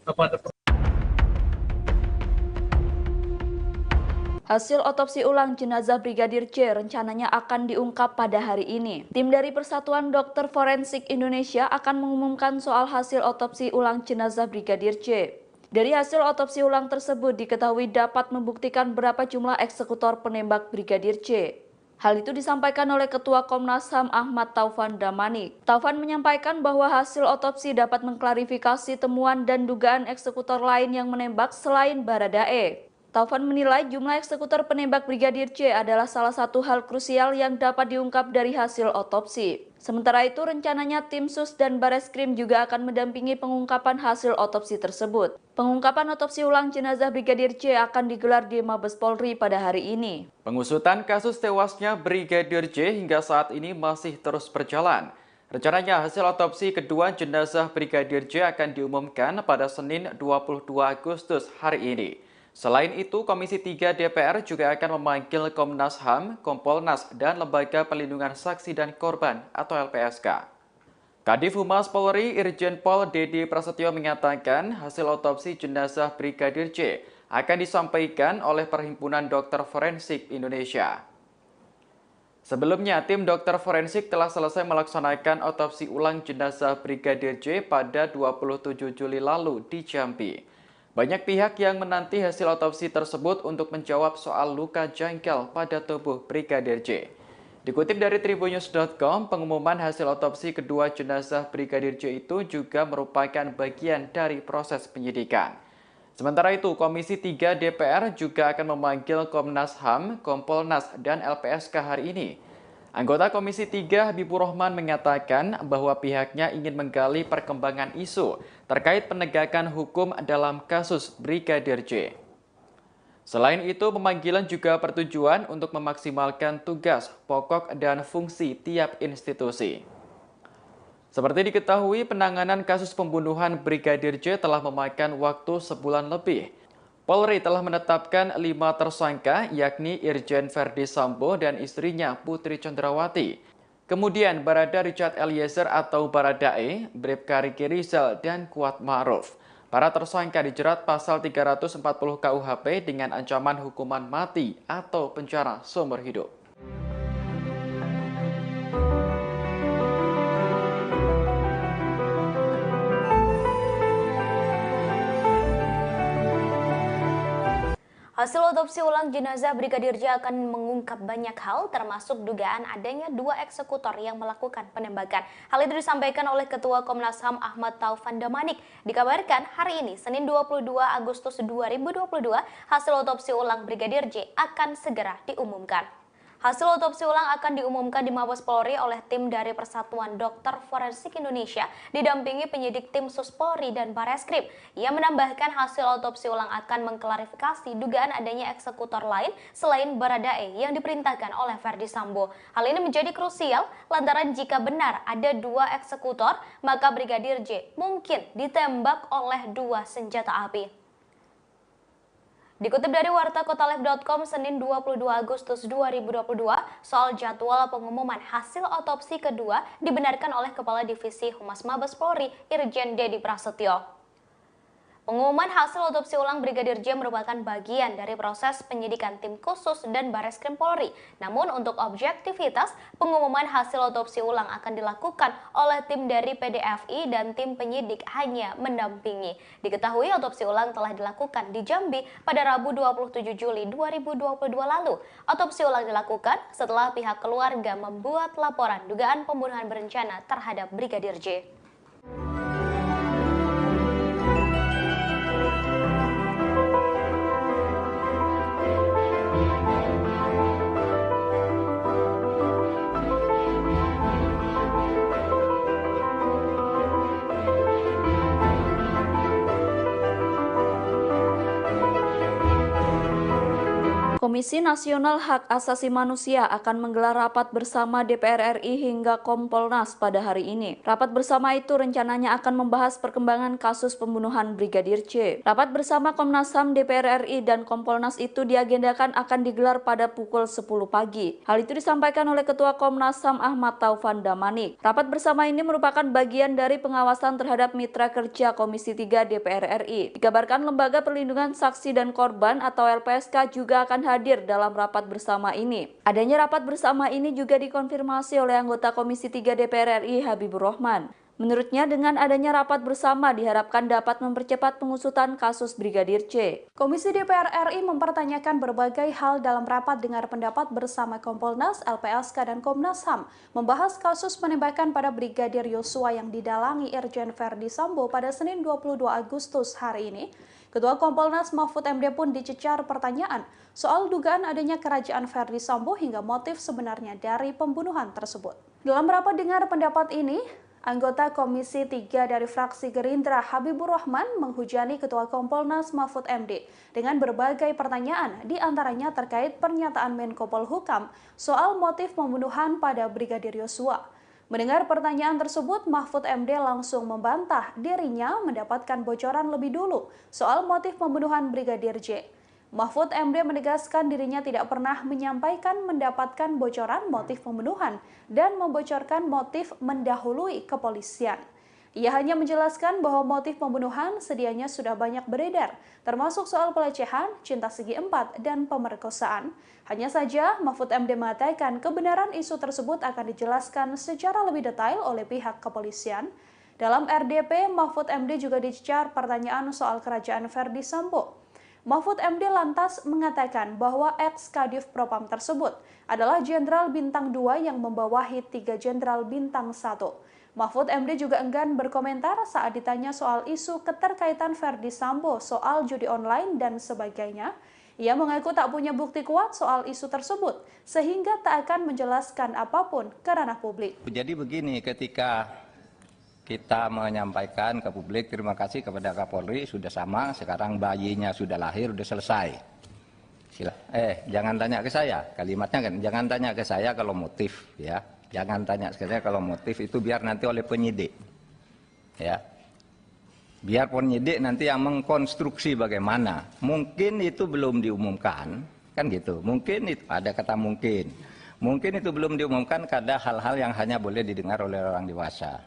Hasil otopsi ulang jenazah Brigadir J rencananya akan diungkap pada hari ini. Tim dari Persatuan Dokter Forensik Indonesia akan mengumumkan soal hasil otopsi ulang jenazah Brigadir J. Dari hasil otopsi ulang tersebut diketahui dapat membuktikan berapa jumlah eksekutor penembak Brigadir J. Hal itu disampaikan oleh Ketua Komnas HAM Ahmad Taufan Damanik. Taufan menyampaikan bahwa hasil otopsi dapat mengklarifikasi temuan dan dugaan eksekutor lain yang menembak selain Baradae. Taufan menilai jumlah eksekutor penembak Brigadir J adalah salah satu hal krusial yang dapat diungkap dari hasil otopsi. Sementara itu, rencananya tim SUS dan Bareskrim juga akan mendampingi pengungkapan hasil otopsi tersebut. Pengungkapan otopsi ulang jenazah Brigadir J akan digelar di Mabes Polri pada hari ini. Pengusutan kasus tewasnya Brigadir J hingga saat ini masih terus berjalan. Rencananya hasil otopsi kedua jenazah Brigadir J akan diumumkan pada Senin 22 Agustus hari ini. Selain itu, Komisi 3 DPR juga akan memanggil Komnas HAM, Kompolnas, dan Lembaga Perlindungan Saksi dan Korban atau LPSK. Kadif Humas Polri Irjen Pol Dedi Prasetyo mengatakan hasil otopsi jenazah Brigadir J akan disampaikan oleh Perhimpunan Dokter Forensik Indonesia. Sebelumnya, tim dokter forensik telah selesai melaksanakan otopsi ulang jenazah Brigadir J pada 27 Juli lalu di Jambi. Banyak pihak yang menanti hasil otopsi tersebut untuk menjawab soal luka jengkel pada tubuh Brigadir J. Dikutip dari Tribunnews.com, pengumuman hasil otopsi kedua jenazah Brigadir J itu juga merupakan bagian dari proses penyidikan. Sementara itu, Komisi 3 DPR juga akan memanggil Komnas HAM, Kompolnas, dan LPSK hari ini. Anggota Komisi 3 Habibur Rahman mengatakan bahwa pihaknya ingin menggali perkembangan isu terkait penegakan hukum dalam kasus Brigadir J. Selain itu, pemanggilan juga bertujuan untuk memaksimalkan tugas, pokok, dan fungsi tiap institusi. Seperti diketahui, penanganan kasus pembunuhan Brigadir J telah memakan waktu sebulan lebih. Polri telah menetapkan 5 tersangka, yakni Irjen Verdi Sambo dan istrinya Putri Chandrawati. Kemudian Barada Richard Eliezer atau Baradae, Bribka Riki Rizal, dan Kuat Ma'ruf. Para tersangka dijerat pasal 340 KUHP dengan ancaman hukuman mati atau penjara seumur hidup. Hasil otopsi ulang jenazah Brigadir J akan mengungkap banyak hal, termasuk dugaan adanya 2 eksekutor yang melakukan penembakan. Hal itu disampaikan oleh Ketua Komnas HAM Ahmad Taufan Damanik. Dikabarkan hari ini, Senin 22 Agustus 2022, hasil otopsi ulang Brigadir J akan segera diumumkan. Hasil otopsi ulang akan diumumkan di Mabes Polri oleh tim dari Persatuan Dokter Forensik Indonesia didampingi penyidik tim Sus Polri dan Bareskrim. Ia menambahkan hasil otopsi ulang akan mengklarifikasi dugaan adanya eksekutor lain selain Baradae yang diperintahkan oleh Verdi Sambo. Hal ini menjadi krusial lantaran jika benar ada 2 eksekutor, maka Brigadir J mungkin ditembak oleh 2 senjata api. Dikutip dari wartakotalef.com Senin 22 Agustus 2022, soal jadwal pengumuman hasil otopsi kedua dibenarkan oleh Kepala Divisi Humas Mabes Polri, Irjen Dedi Prasetyo. Pengumuman hasil otopsi ulang Brigadir J merupakan bagian dari proses penyidikan tim khusus dan Bareskrim Polri. Namun untuk objektivitas, pengumuman hasil otopsi ulang akan dilakukan oleh tim dari PDFI dan tim penyidik hanya mendampingi. Diketahui otopsi ulang telah dilakukan di Jambi pada Rabu 27 Juli 2022 lalu. Otopsi ulang dilakukan setelah pihak keluarga membuat laporan dugaan pembunuhan berencana terhadap Brigadir J. Komisi Nasional Hak Asasi Manusia akan menggelar rapat bersama DPR RI hingga Kompolnas pada hari ini. Rapat bersama itu rencananya akan membahas perkembangan kasus pembunuhan Brigadir J. Rapat bersama Komnas HAM, DPR RI, dan Kompolnas itu diagendakan akan digelar pada pukul 10 pagi. Hal itu disampaikan oleh Ketua Komnas HAM Ahmad Taufan Damanik. Rapat bersama ini merupakan bagian dari pengawasan terhadap mitra kerja Komisi 3 DPR RI. Dikabarkan Lembaga Perlindungan Saksi dan Korban atau LPSK juga akan hadir dalam rapat bersama ini. Adanya rapat bersama ini juga dikonfirmasi oleh anggota Komisi 3 DPR RI Habibur Rahman. Menurutnya dengan adanya rapat bersama diharapkan dapat mempercepat pengusutan kasus Brigadir J. Komisi DPR RI mempertanyakan berbagai hal dalam rapat dengar pendapat bersama Kompolnas, LPSK, dan Komnas HAM membahas kasus penembakan pada Brigadir Yosua yang didalangi Irjen Verdi Sambo pada Senin 22 Agustus hari ini. Ketua Kompolnas Mahfud MD pun dicecar pertanyaan soal dugaan adanya kerajaan Verdi Sambo hingga motif sebenarnya dari pembunuhan tersebut. Dalam rapat dengar pendapat ini, anggota Komisi 3 dari fraksi Gerindra Habibur Rahman menghujani Ketua Kompolnas Mahfud MD dengan berbagai pertanyaan, diantaranya terkait pernyataan Menko Polhukam soal motif pembunuhan pada Brigadir Yosua. Mendengar pertanyaan tersebut, Mahfud MD langsung membantah dirinya mendapatkan bocoran lebih dulu soal motif pembunuhan Brigadir J. Mahfud MD menegaskan dirinya tidak pernah menyampaikan mendapatkan bocoran motif pembunuhan dan membocorkan motif mendahului kepolisian. Ia hanya menjelaskan bahwa motif pembunuhan sedianya sudah banyak beredar, termasuk soal pelecehan, cinta segi empat, dan pemerkosaan. Hanya saja, Mahfud MD mengatakan kebenaran isu tersebut akan dijelaskan secara lebih detail oleh pihak kepolisian. Dalam RDP, Mahfud MD juga dicecar pertanyaan soal kerajaan Verdi Sambo. Mahfud MD lantas mengatakan bahwa ex-Kadif Propam tersebut adalah Jenderal Bintang 2 yang membawahi 3 Jenderal Bintang 1. Mahfud MD juga enggan berkomentar saat ditanya soal isu keterkaitan Verdi Sambo soal judi online dan sebagainya. Ia mengaku tak punya bukti kuat soal isu tersebut, sehingga tak akan menjelaskan apapun ke ranah publik. Jadi begini, ketika kita menyampaikan ke publik terima kasih kepada Kapolri, sudah sama, sekarang bayinya sudah lahir, sudah selesai. Jangan tanya ke saya, kalimatnya kan, jangan tanya ke saya kalau motif, ya. Jangan tanya sekali kalau motif itu biar nanti oleh penyidik. Ya. Biar penyidik nanti yang mengkonstruksi bagaimana. Mungkin itu belum diumumkan, kan gitu. Mungkin itu ada kata mungkin. Mungkin itu belum diumumkan karena hal-hal yang hanya boleh didengar oleh orang dewasa.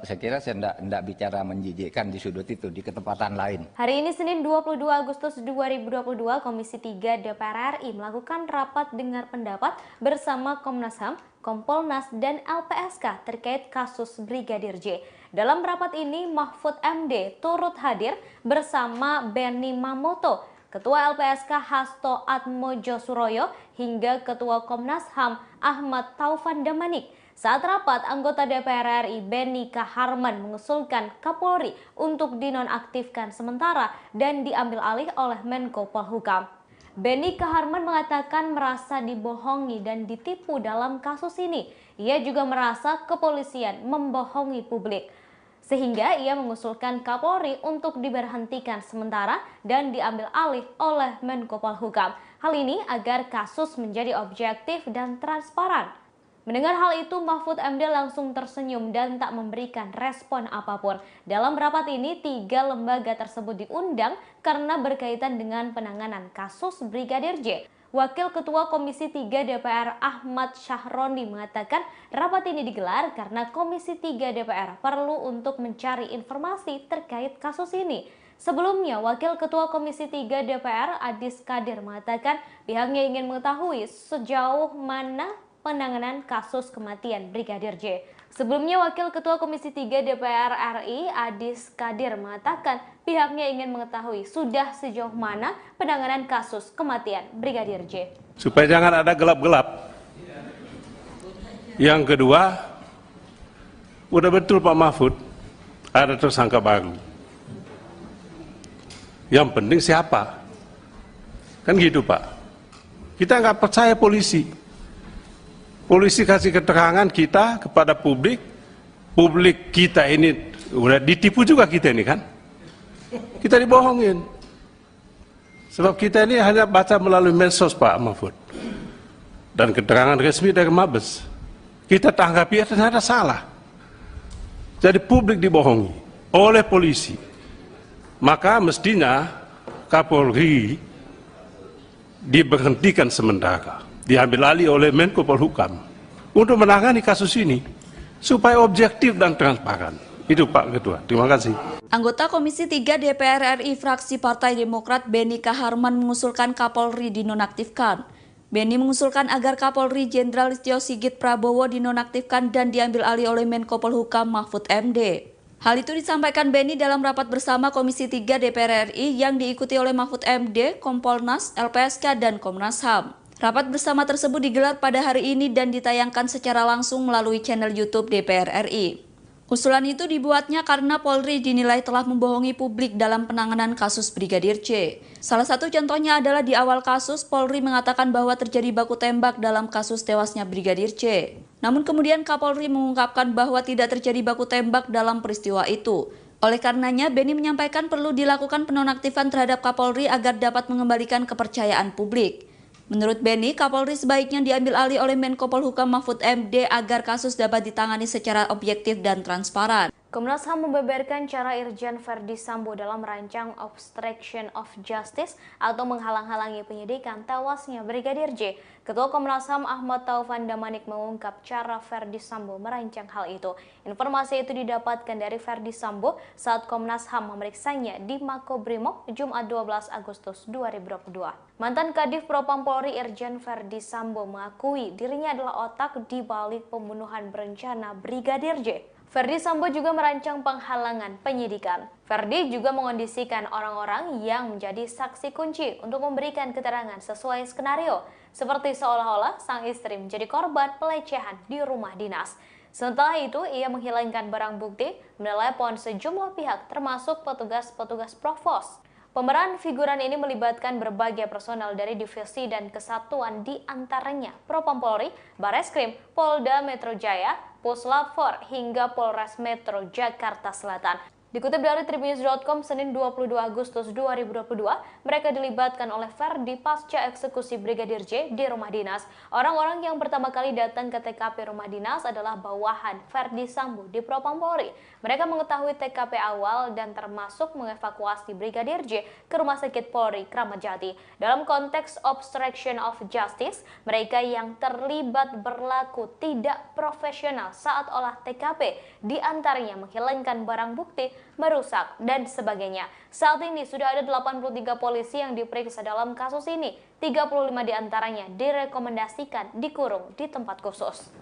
Saya kira saya tidak bicara menjijikkan di sudut itu, di ketempatan lain. Hari ini Senin 22 Agustus 2022, Komisi 3 DPR RI melakukan rapat dengar pendapat bersama Komnas HAM, Kompolnas, dan LPSK terkait kasus Brigadir J. Dalam rapat ini, Mahfud MD turut hadir bersama Benny Mamoto, Ketua LPSK Hasto Atmojo Suroyo, hingga Ketua Komnas HAM Ahmad Taufan Damanik. Saat rapat, anggota DPR RI Benny Kaharman mengusulkan Kapolri untuk dinonaktifkan sementara dan diambil alih oleh Menko Polhukam. Benny Kaharman mengatakan merasa dibohongi dan ditipu dalam kasus ini. Ia juga merasa kepolisian membohongi publik. Sehingga ia mengusulkan Kapolri untuk diberhentikan sementara dan diambil alih oleh Menko Polhukam. Hal ini agar kasus menjadi objektif dan transparan. Mendengar hal itu, Mahfud MD langsung tersenyum dan tak memberikan respon apapun. Dalam rapat ini, 3 lembaga tersebut diundang karena berkaitan dengan penanganan kasus Brigadir J. Wakil Ketua Komisi 3 DPR Ahmad Syahroni mengatakan rapat ini digelar karena Komisi 3 DPR perlu untuk mencari informasi terkait kasus ini. Sebelumnya, Wakil Ketua Komisi 3 DPR Adis Kadir mengatakan pihaknya ingin mengetahui sejauh mana penanganan kasus kematian Brigadir J. Sebelumnya, Wakil Ketua Komisi 3 DPR RI Adis Kadir mengatakan pihaknya ingin mengetahui sudah sejauh mana penanganan kasus kematian Brigadir J. Supaya jangan ada gelap-gelap. Yang kedua, udah betul Pak Mahfud, ada tersangka baru. Yang penting siapa? Kan gitu Pak. Kita nggak percaya polisi. Polisi kasih keterangan kita kepada publik, publik kita ini udah ditipu juga kita ini kan, kita dibohongin. Sebab kita ini hanya baca melalui medsos Pak Mahfud dan keterangan resmi dari Mabes. Kita tanggapi ternyata salah. Jadi publik dibohongi oleh polisi. Maka mestinya Kapolri diberhentikan sementara, diambil alih oleh Menko Polhukam untuk menangani kasus ini supaya objektif dan transparan. Itu Pak Ketua. Terima kasih. Anggota Komisi 3 DPR RI fraksi Partai Demokrat Benny Kaharman mengusulkan Kapolri dinonaktifkan. Benny mengusulkan agar Kapolri Jenderal Listio Sigit Prabowo dinonaktifkan dan diambil alih oleh Menko Polhukam Mahfud MD. Hal itu disampaikan Benny dalam rapat bersama Komisi 3 DPR RI yang diikuti oleh Mahfud MD, Kompolnas, LPSK, dan Komnas HAM. Rapat bersama tersebut digelar pada hari ini dan ditayangkan secara langsung melalui channel YouTube DPR RI. Usulan itu dibuatnya karena Polri dinilai telah membohongi publik dalam penanganan kasus Brigadir J. Salah satu contohnya adalah di awal kasus, Polri mengatakan bahwa terjadi baku tembak dalam kasus tewasnya Brigadir J. Namun kemudian Kapolri mengungkapkan bahwa tidak terjadi baku tembak dalam peristiwa itu. Oleh karenanya, Benny menyampaikan perlu dilakukan penonaktifan terhadap Kapolri agar dapat mengembalikan kepercayaan publik. Menurut Benny, Kapolri sebaiknya diambil alih oleh Menko Polhukam Mahfud MD agar kasus dapat ditangani secara objektif dan transparan. Komnas HAM membeberkan cara Irjen Verdi Sambo dalam merancang obstruction of justice atau menghalang-halangi penyidikan tewasnya Brigadir J. Ketua Komnas HAM Ahmad Taufan Damanik mengungkap cara Verdi Sambo merancang hal itu. Informasi itu didapatkan dari Verdi Sambo saat Komnas HAM memeriksanya di Makobrimob Jumat 12 Agustus 2022. Mantan Kadif Propam Polri Irjen Verdi Sambo mengakui dirinya adalah otak di balik pembunuhan berencana Brigadir J. Verdi Sambo juga merancang penghalangan penyidikan. Verdi juga mengondisikan orang-orang yang menjadi saksi kunci untuk memberikan keterangan sesuai skenario, seperti seolah-olah sang istri menjadi korban pelecehan di rumah dinas. Setelah itu, ia menghilangkan barang bukti, menelepon sejumlah pihak termasuk petugas-petugas provos. Pemeran figuran ini melibatkan berbagai personel dari divisi dan kesatuan di antaranya Propam Polri, Bareskrim, Polda Metro Jaya, Puslap 4 hingga Polres Metro Jakarta Selatan. Dikutip dari tribunnews.com, Senin 22 Agustus 2022, mereka dilibatkan oleh Ferdi pasca eksekusi Brigadir J di rumah dinas. Orang-orang yang pertama kali datang ke TKP rumah dinas adalah bawahan Ferdi Sambo di Propam Polri. Mereka mengetahui TKP awal dan termasuk mengevakuasi Brigadir J ke Rumah Sakit Polri Kramat Jati. Dalam konteks obstruction of justice, mereka yang terlibat berlaku tidak profesional saat olah TKP, di antaranya menghilangkan barang bukti, merusak, dan sebagainya. Saat ini sudah ada 83 polisi yang diperiksa dalam kasus ini. 35 diantaranya direkomendasikan dikurung di tempat khusus.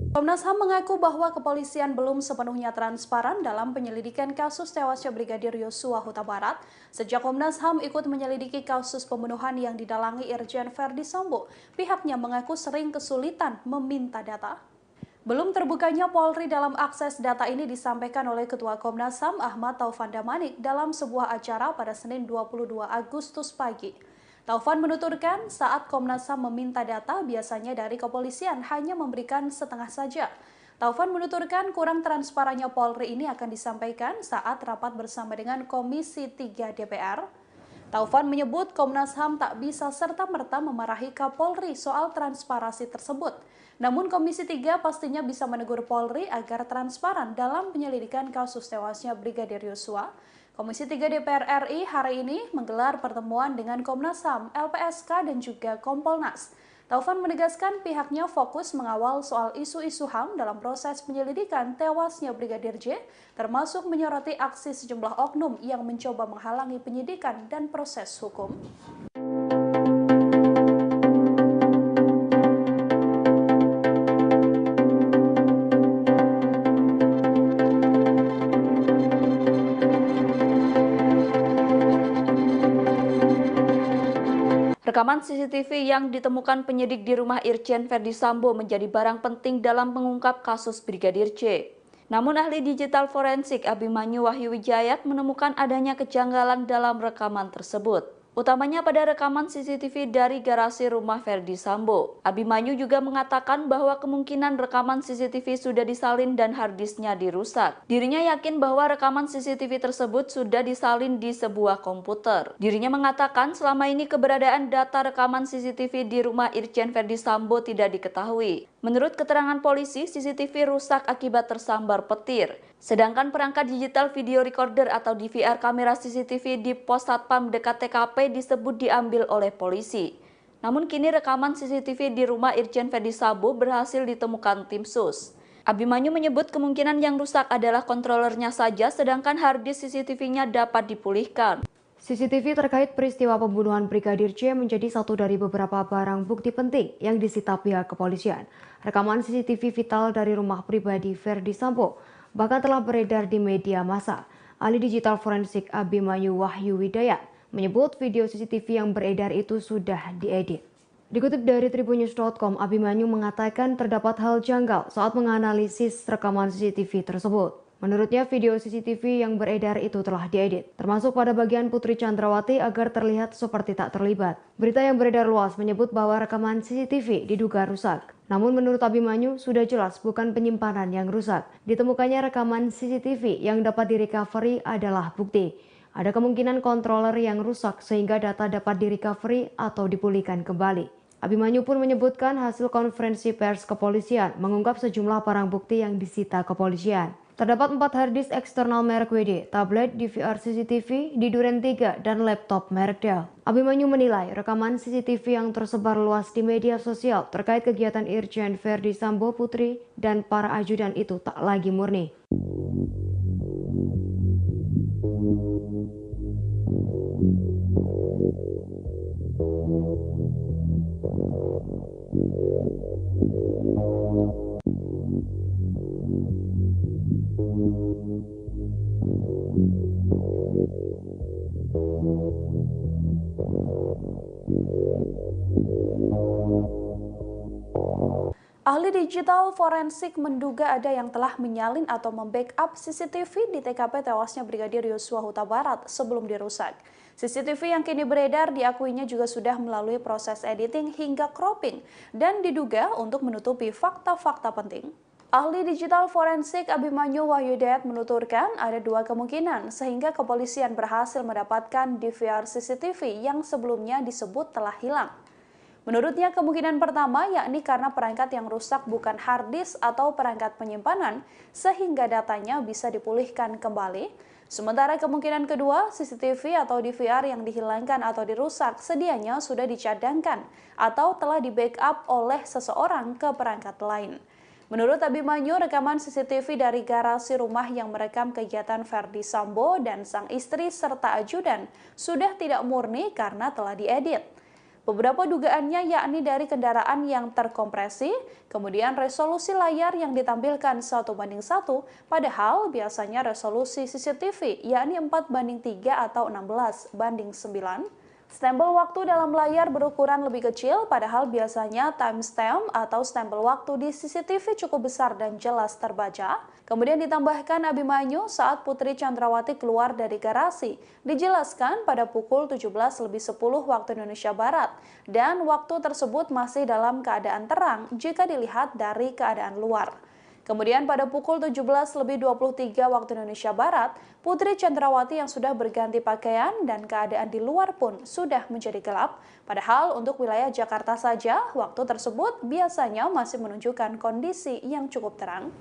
Komnas HAM mengaku bahwa kepolisian belum sepenuhnya transparan dalam penyelidikan kasus tewasnya Brigadir Yosua Huta Barat sejak Komnas HAM ikut menyelidiki kasus pembunuhan yang didalangi Irjen Ferdi Sambo. Pihaknya mengaku sering kesulitan meminta data. Belum terbukanya Polri dalam akses data ini disampaikan oleh Ketua Komnas HAM Ahmad Taufan Damanik dalam sebuah acara pada Senin 22 Agustus pagi. Taufan menuturkan saat Komnas HAM meminta data biasanya dari kepolisian hanya memberikan setengah saja. Taufan menuturkan kurang transparannya Polri ini akan disampaikan saat rapat bersama dengan Komisi 3 DPR. Taufan menyebut Komnas HAM tak bisa serta-merta memarahi Kapolri soal transparansi tersebut. Namun Komisi 3 pastinya bisa menegur Polri agar transparan dalam penyelidikan kasus tewasnya Brigadir Yosua. Komisi 3 DPR RI hari ini menggelar pertemuan dengan Komnas HAM, LPSK, dan juga Kompolnas. Taufan menegaskan pihaknya fokus mengawal soal isu-isu HAM dalam proses penyelidikan tewasnya Brigadir J, termasuk menyoroti aksi sejumlah oknum yang mencoba menghalangi penyidikan dan proses hukum. Rekaman CCTV yang ditemukan penyidik di rumah Irjen Ferdi Sambo menjadi barang penting dalam mengungkap kasus Brigadir J. Namun ahli digital forensik Abimanyu Wahyu Wijayat menemukan adanya kejanggalan dalam rekaman tersebut. Utamanya pada rekaman CCTV dari garasi rumah Ferdi Sambo. Abimanyu juga mengatakan bahwa kemungkinan rekaman CCTV sudah disalin dan harddisknya dirusak. Dirinya yakin bahwa rekaman CCTV tersebut sudah disalin di sebuah komputer. Dirinya mengatakan selama ini keberadaan data rekaman CCTV di rumah Irjen Ferdi Sambo tidak diketahui. Menurut keterangan polisi, CCTV rusak akibat tersambar petir. Sedangkan perangkat digital video recorder atau DVR kamera CCTV di pos satpam dekat TKP disebut diambil oleh polisi. Namun kini rekaman CCTV di rumah Irjen Ferdi Sambo berhasil ditemukan tim SUS. Abimanyu menyebut kemungkinan yang rusak adalah kontrolernya saja, sedangkan harddisk CCTV-nya dapat dipulihkan. CCTV terkait peristiwa pembunuhan Brigadir J menjadi satu dari beberapa barang bukti penting yang disita pihak kepolisian. Rekaman CCTV vital dari rumah pribadi Ferdi Sambo bahkan telah beredar di media massa. Ahli digital forensik Abimanyu Wahyu Wijayat menyebut video CCTV yang beredar itu sudah diedit. Dikutip dari tribunnews.com, Abimanyu mengatakan terdapat hal janggal saat menganalisis rekaman CCTV tersebut. Menurutnya, video CCTV yang beredar itu telah diedit, termasuk pada bagian Putri Chandrawati agar terlihat seperti tak terlibat. Berita yang beredar luas menyebut bahwa rekaman CCTV diduga rusak. Namun menurut Abimanyu, sudah jelas bukan penyimpanan yang rusak. Ditemukannya rekaman CCTV yang dapat direcovery adalah bukti. Ada kemungkinan controller yang rusak sehingga data dapat direcovery atau dipulihkan kembali. Abimanyu pun menyebutkan hasil konferensi pers kepolisian mengungkap sejumlah barang bukti yang disita kepolisian. Terdapat 4 harddisk eksternal merek WD, tablet, DVR CCTV di Duren 3, dan laptop merek Dell. Abimanyu menilai rekaman CCTV yang tersebar luas di media sosial terkait kegiatan Irjen Ferdi Sambo Putri dan para ajudan itu tak lagi murni. Ahli digital forensik menduga ada yang telah menyalin atau membackup CCTV di TKP tewasnya Brigadir Yosua Huta Barat sebelum dirusak. CCTV yang kini beredar diakuinya juga sudah melalui proses editing hingga cropping dan diduga untuk menutupi fakta-fakta penting. Ahli digital forensik Abimanyu Wahyudayat menuturkan ada dua kemungkinan sehingga kepolisian berhasil mendapatkan DVR CCTV yang sebelumnya disebut telah hilang. Menurutnya kemungkinan pertama yakni karena perangkat yang rusak bukan hard disk atau perangkat penyimpanan sehingga datanya bisa dipulihkan kembali. Sementara kemungkinan kedua, CCTV atau DVR yang dihilangkan atau dirusak sedianya sudah dicadangkan atau telah di-backup oleh seseorang ke perangkat lain. Menurut Abimanyu, rekaman CCTV dari garasi rumah yang merekam kegiatan Verdi Sambo dan sang istri serta ajudan sudah tidak murni karena telah diedit. Beberapa dugaannya yakni dari kendaraan yang terkompresi, kemudian resolusi layar yang ditampilkan 1:1, padahal biasanya resolusi CCTV yakni 4:3 atau 16:9. Stempel waktu dalam layar berukuran lebih kecil, padahal biasanya timestamp atau stempel waktu di CCTV cukup besar dan jelas terbaca. Kemudian ditambahkan Abimanyu saat Putri Chandrawati keluar dari garasi, dijelaskan pada pukul 17:10 waktu Indonesia Barat, dan waktu tersebut masih dalam keadaan terang jika dilihat dari keadaan luar. Kemudian pada pukul 17:23 waktu Indonesia Barat, Putri Chandrawati yang sudah berganti pakaian dan keadaan di luar pun sudah menjadi gelap. Padahal untuk wilayah Jakarta saja, waktu tersebut biasanya masih menunjukkan kondisi yang cukup terang.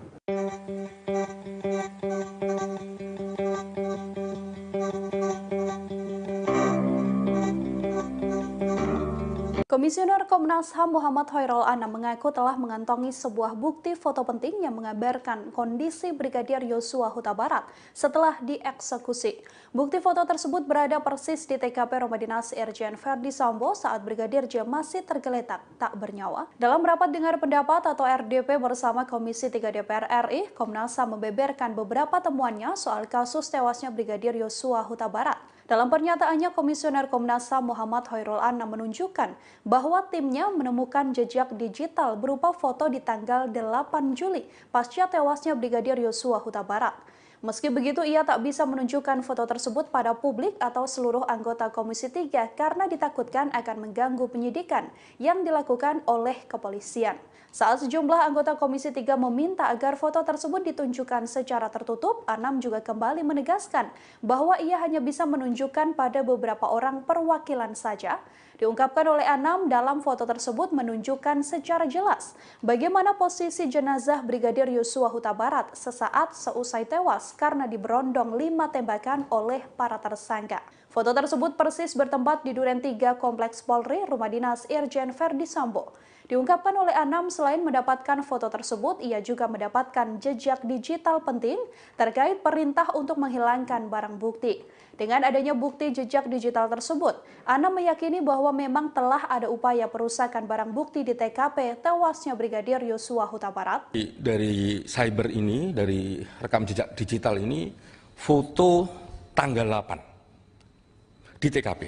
Komisioner Komnas HAM Muhammad Hoirul Anam mengaku telah mengantongi sebuah bukti foto penting yang mengabarkan kondisi Brigadir Yosua Huta Barat setelah dieksekusi. Bukti foto tersebut berada persis di TKP Rumah Dinas Irjen Verdi Sambo saat Brigadir J masih tergeletak tak bernyawa. Dalam rapat dengar pendapat atau RDP bersama Komisi 3 DPR RI, Komnas HAM membeberkan beberapa temuannya soal kasus tewasnya Brigadir Yosua Huta Barat. Dalam pernyataannya, Komisioner Komnas HAM Muhammad Hoirul Anam menunjukkan bahwa timnya menemukan jejak digital berupa foto di tanggal 8 Juli pasca tewasnya Brigadir Yosua Huta Barat. Meski begitu, ia tak bisa menunjukkan foto tersebut pada publik atau seluruh anggota Komisi 3 karena ditakutkan akan mengganggu penyidikan yang dilakukan oleh kepolisian. Saat sejumlah anggota Komisi 3 meminta agar foto tersebut ditunjukkan secara tertutup, Anam juga kembali menegaskan bahwa ia hanya bisa menunjukkan pada beberapa orang perwakilan saja. Diungkapkan oleh Anam, dalam foto tersebut menunjukkan secara jelas bagaimana posisi jenazah Brigadir Yosua Huta Barat sesaat seusai tewas karena diberondong 5 tembakan oleh para tersangka. Foto tersebut persis bertempat di Duren 3 Kompleks Polri, Rumah Dinas Irjen Verdi Sambo. Diungkapkan oleh Anam, selain mendapatkan foto tersebut, ia juga mendapatkan jejak digital penting terkait perintah untuk menghilangkan barang bukti. Dengan adanya bukti jejak digital tersebut, Anam meyakini bahwa memang telah ada upaya perusakan barang bukti di TKP tewasnya Brigadir Yosua Huta Barat. Dari cyber ini, dari rekam jejak digital ini, foto tanggal 8 di TKP.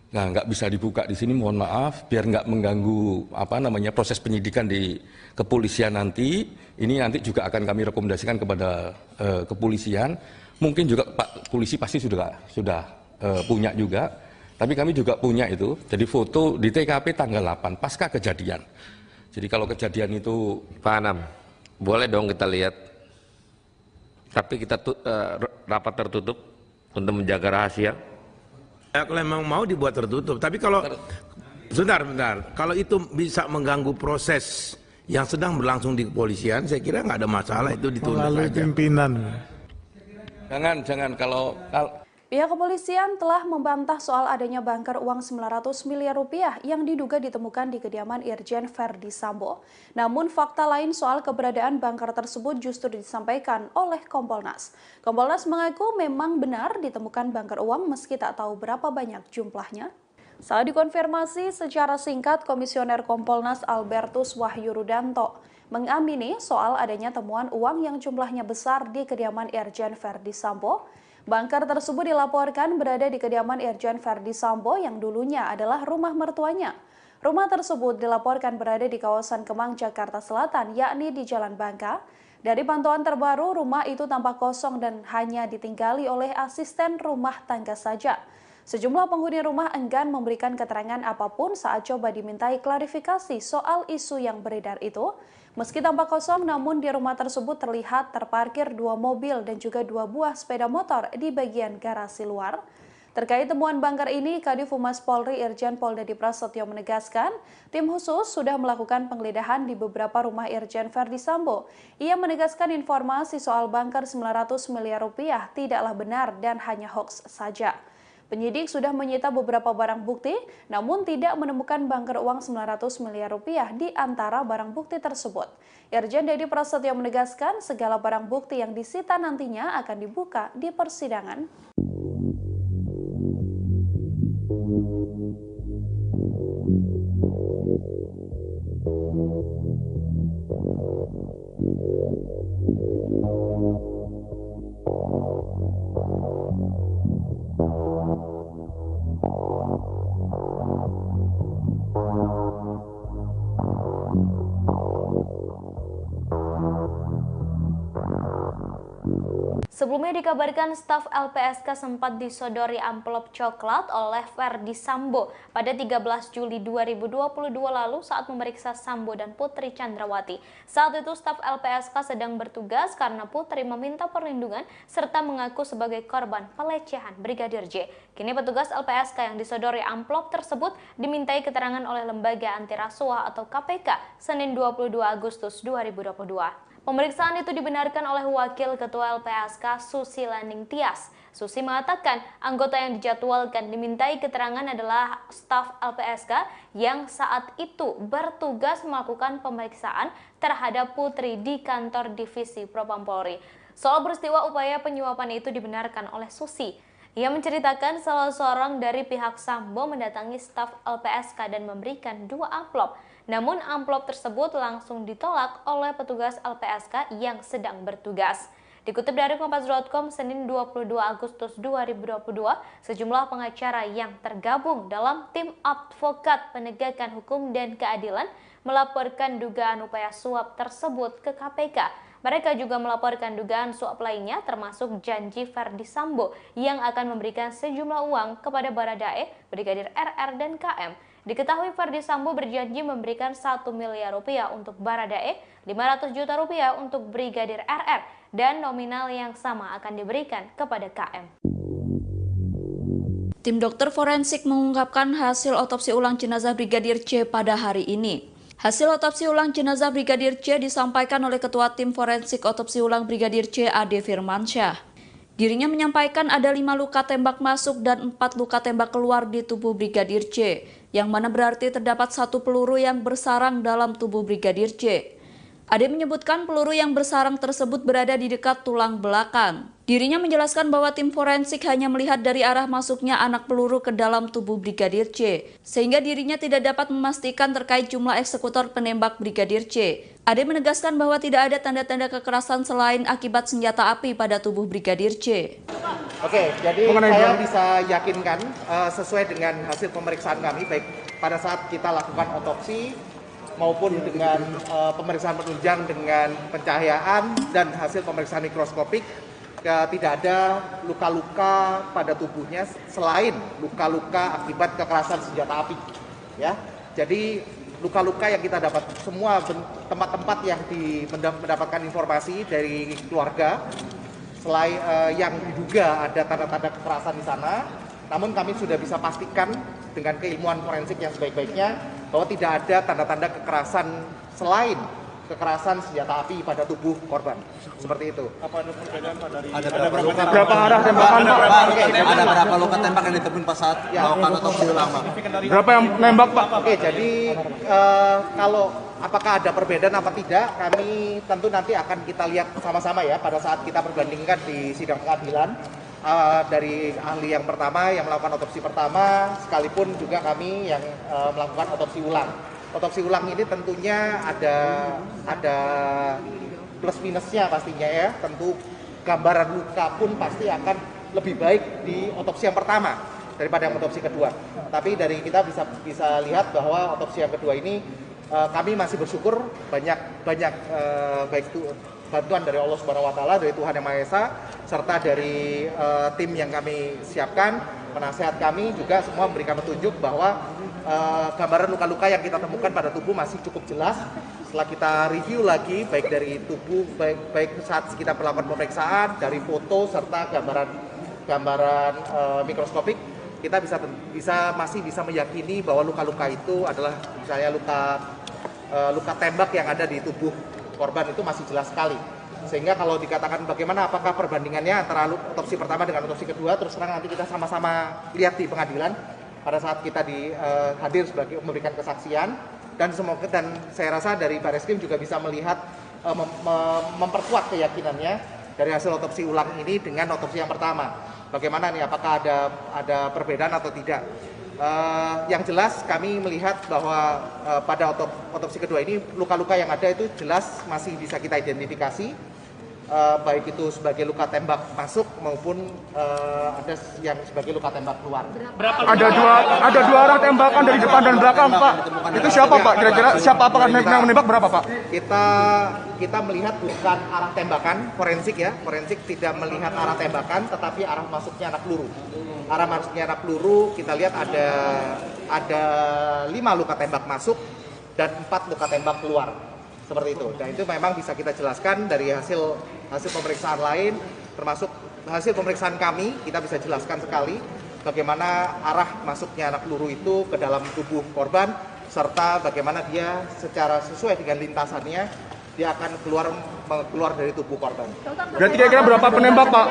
Nah, nggak bisa dibuka di sini, mohon maaf, biar nggak mengganggu proses penyidikan di kepolisian nanti. Ini nanti juga akan kami rekomendasikan kepada kepolisian. Mungkin juga Pak Polisi pasti sudah punya juga, tapi kami juga punya itu. Jadi foto di TKP tanggal 8 pasca kejadian. Jadi kalau kejadian itu, Pak Anam, boleh dong kita lihat. Tapi kita rapat tertutup untuk menjaga rahasia. Kalau memang mau dibuat tertutup, tapi kalau sebentar, kalau itu bisa mengganggu proses yang sedang berlangsung di kepolisian, saya kira nggak ada masalah, itu ditunda saja. Pimpinan. Jangan kalau Pihak kepolisian telah membantah soal adanya bangker uang 900 miliar rupiah yang diduga ditemukan di kediaman Irjen Verdi Sambo. Namun fakta lain soal keberadaan bangker tersebut justru disampaikan oleh Kompolnas. Kompolnas mengaku memang benar ditemukan bangker uang meski tak tahu berapa banyak jumlahnya. Saat dikonfirmasi secara singkat, Komisioner Kompolnas Albertus Wahyu Rudanto mengamini soal adanya temuan uang yang jumlahnya besar di kediaman Irjen Verdi Sambo. Bangker tersebut dilaporkan berada di kediaman Irjen Verdi Sambo yang dulunya adalah rumah mertuanya. Rumah tersebut dilaporkan berada di kawasan Kemang, Jakarta Selatan, yakni di Jalan Bangka. Dari pantauan terbaru, rumah itu tampak kosong dan hanya ditinggali oleh asisten rumah tangga saja. Sejumlah penghuni rumah enggan memberikan keterangan apapun saat coba dimintai klarifikasi soal isu yang beredar itu. Meski tampak kosong, namun di rumah tersebut terlihat terparkir 2 mobil dan juga 2 buah sepeda motor di bagian garasi luar. Terkait temuan bangker ini, Kadif Humas Polri Irjen Pol Dedy Prasetyo menegaskan, tim khusus sudah melakukan penggeledahan di beberapa rumah Irjen Verdi Sambo. Ia menegaskan informasi soal bangker 900 miliar rupiah tidaklah benar dan hanya hoaks saja. Penyidik sudah menyita beberapa barang bukti, namun tidak menemukan bangker uang 900 miliar rupiah di antara barang bukti tersebut. Irjen Dedy Prasetyo menegaskan segala barang bukti yang disita nantinya akan dibuka di persidangan. Sebelumnya dikabarkan staf LPSK sempat disodori amplop coklat oleh Verdi Sambo pada 13 Juli 2022 lalu saat memeriksa Sambo dan Putri Chandrawati. Saat itu staf LPSK sedang bertugas karena Putri meminta perlindungan serta mengaku sebagai korban pelecehan Brigadir J. Kini petugas LPSK yang disodori amplop tersebut dimintai keterangan oleh Lembaga Anti Rasuah atau KPK Senin 22 Agustus 2022. Pemeriksaan itu dibenarkan oleh Wakil Ketua LPSK Susi Laning Tias. Susi mengatakan anggota yang dijadwalkan dimintai keterangan adalah staf LPSK yang saat itu bertugas melakukan pemeriksaan terhadap Putri di kantor Divisi Propam Polri. Soal peristiwa upaya penyuapan itu dibenarkan oleh Susi. Ia menceritakan salah seorang dari pihak Sambo mendatangi staf LPSK dan memberikan 2 amplop. Namun amplop tersebut langsung ditolak oleh petugas LPSK yang sedang bertugas. Dikutip dari Kompas.com Senin 22 Agustus 2022, sejumlah pengacara yang tergabung dalam tim advokat penegakan hukum dan keadilan melaporkan dugaan upaya suap tersebut ke KPK. Mereka juga melaporkan dugaan suap lainnya termasuk janji Verdi Sambo yang akan memberikan sejumlah uang kepada Baradae, Brigadir RR dan KM. Diketahui Verdi Sambo berjanji memberikan 1 miliar rupiah untuk Baradae, 500 juta rupiah untuk Brigadir RR, dan nominal yang sama akan diberikan kepada KM. Tim dokter forensik mengungkapkan hasil otopsi ulang jenazah Brigadir C pada hari ini. Hasil otopsi ulang jenazah Brigadir C disampaikan oleh Ketua Tim Forensik Otopsi Ulang Brigadir C Ade Firmansyah. Dirinya menyampaikan ada 5 luka tembak masuk dan 4 luka tembak keluar di tubuh Brigadir C, yang mana berarti terdapat 1 peluru yang bersarang dalam tubuh Brigadir C. Ade menyebutkan peluru yang bersarang tersebut berada di dekat tulang belakang. Dirinya menjelaskan bahwa tim forensik hanya melihat dari arah masuknya anak peluru ke dalam tubuh Brigadir C, sehingga dirinya tidak dapat memastikan terkait jumlah eksekutor penembak Brigadir C. Ade menegaskan bahwa tidak ada tanda-tanda kekerasan selain akibat senjata api pada tubuh Brigadir C. Oke, jadi saya bisa yakinkan sesuai dengan hasil pemeriksaan kami, baik pada saat kita lakukan otopsi maupun dengan pemeriksaan penunjang dengan pencahayaan dan hasil pemeriksaan mikroskopik, tidak ada luka-luka pada tubuhnya selain luka-luka akibat kekerasan senjata api. Ya, jadi luka-luka yang kita dapat semua tempat-tempat yang mendapatkan informasi dari keluarga selain yang diduga ada tanda-tanda kekerasan di sana, namun kami sudah bisa pastikan dengan keilmuan forensik yang sebaik-baiknya bahwa tidak ada tanda-tanda kekerasan selain kekerasan senjata api pada tubuh korban. Seperti itu. Apa ada perbedaan Pak dari berapa arah tembakan Pak? Ada berapa luka tembak yang ditemukan pas saat melakukan otopsi ulang Pak? Berapa yang nembak Pak? Oke, jadi kalau apakah ada perbedaan apa tidak, kami tentu nanti akan kita lihat sama-sama ya pada saat kita perbandingkan di sidang pengadilan. Dari ahli yang pertama yang melakukan otopsi pertama, sekalipun juga kami yang melakukan otopsi ulang. Otopsi ulang ini tentunya ada plus minusnya pastinya ya. Tentu gambaran luka pun pasti akan lebih baik di otopsi yang pertama daripada yang otopsi kedua. Tapi dari kita bisa lihat bahwa otopsi yang kedua ini kami masih bersyukur banyak baik itu bantuan dari Allah Subhanahu wa taala, dari Tuhan Yang Maha Esa, serta dari tim yang kami siapkan Penasehat kami juga semua memberikan petunjuk bahwa gambaran luka-luka yang kita temukan pada tubuh masih cukup jelas. Setelah kita review lagi, baik dari tubuh, baik saat kita melakukan pemeriksaan, dari foto serta gambaran mikroskopik, kita masih bisa meyakini bahwa luka-luka itu adalah misalnya luka tembak yang ada di tubuh korban itu masih jelas sekali. Sehingga kalau dikatakan bagaimana apakah perbandingannya antara otopsi pertama dengan otopsi kedua, terus terang nanti kita sama-sama lihat di pengadilan pada saat kita hadir sebagai memberikan kesaksian, dan saya rasa dari Bareskrim juga bisa melihat memperkuat keyakinannya dari hasil otopsi ulang ini dengan otopsi yang pertama. Bagaimana nih, apakah ada perbedaan atau tidak? Yang jelas kami melihat bahwa pada otopsi kedua ini luka-luka yang ada itu jelas masih bisa kita identifikasi, baik itu sebagai luka tembak masuk maupun ada yang sebagai luka tembak keluar. Ada dua arah tembakan dari depan dan belakang, Pak. Itu siapa, Pak? Kira-kira siapa, apakah yang menembak, berapa, Pak? Kita melihat bukan arah tembakan, forensik ya. Forensik tidak melihat arah tembakan, tetapi arah masuknya anak peluru. Arah masuknya anak peluru kita lihat ada 5 luka tembak masuk dan 4 luka tembak keluar. Seperti itu. Dan itu memang bisa kita jelaskan dari hasil pemeriksaan lain, termasuk hasil pemeriksaan kami, kita bisa jelaskan sekali bagaimana arah masuknya anak peluru itu ke dalam tubuh korban, serta bagaimana dia secara sesuai dengan lintasannya, dia akan keluar dari tubuh korban. Berarti kira-kira berapa penembak, Pak?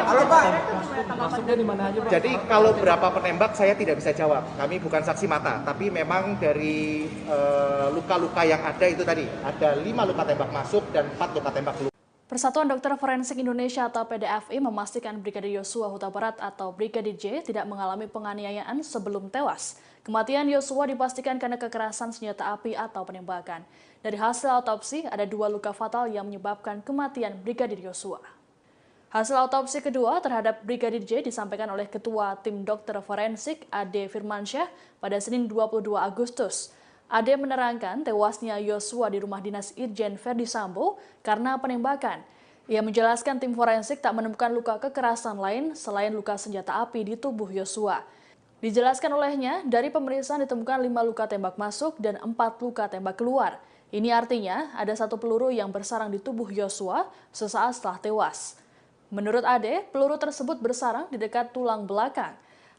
Masuknya di mana aja, Pak? Jadi kalau berapa penembak saya tidak bisa jawab. Kami bukan saksi mata, tapi memang dari luka-luka yang ada itu tadi, ada 5 luka tembak masuk dan 4 luka tembak keluar. Persatuan Dokter Forensik Indonesia atau PDFI memastikan Brigadir Yosua Huta Barat atau Brigadir J tidak mengalami penganiayaan sebelum tewas. Kematian Yosua dipastikan karena kekerasan senjata api atau penembakan. Dari hasil autopsi, ada 2 luka fatal yang menyebabkan kematian Brigadir Yosua. Hasil autopsi kedua terhadap Brigadir J disampaikan oleh Ketua Tim Dokter Forensik Ade Firmansyah pada Senin 22 Agustus. Ade menerangkan tewasnya Yosua di rumah dinas Irjen Verdi Sambo karena penembakan. Ia menjelaskan tim forensik tak menemukan luka kekerasan lain selain luka senjata api di tubuh Yosua. Dijelaskan olehnya, dari pemeriksaan ditemukan 5 luka tembak masuk dan 4 luka tembak keluar. Ini artinya ada 1 peluru yang bersarang di tubuh Yosua sesaat setelah tewas. Menurut Ade, peluru tersebut bersarang di dekat tulang belakang.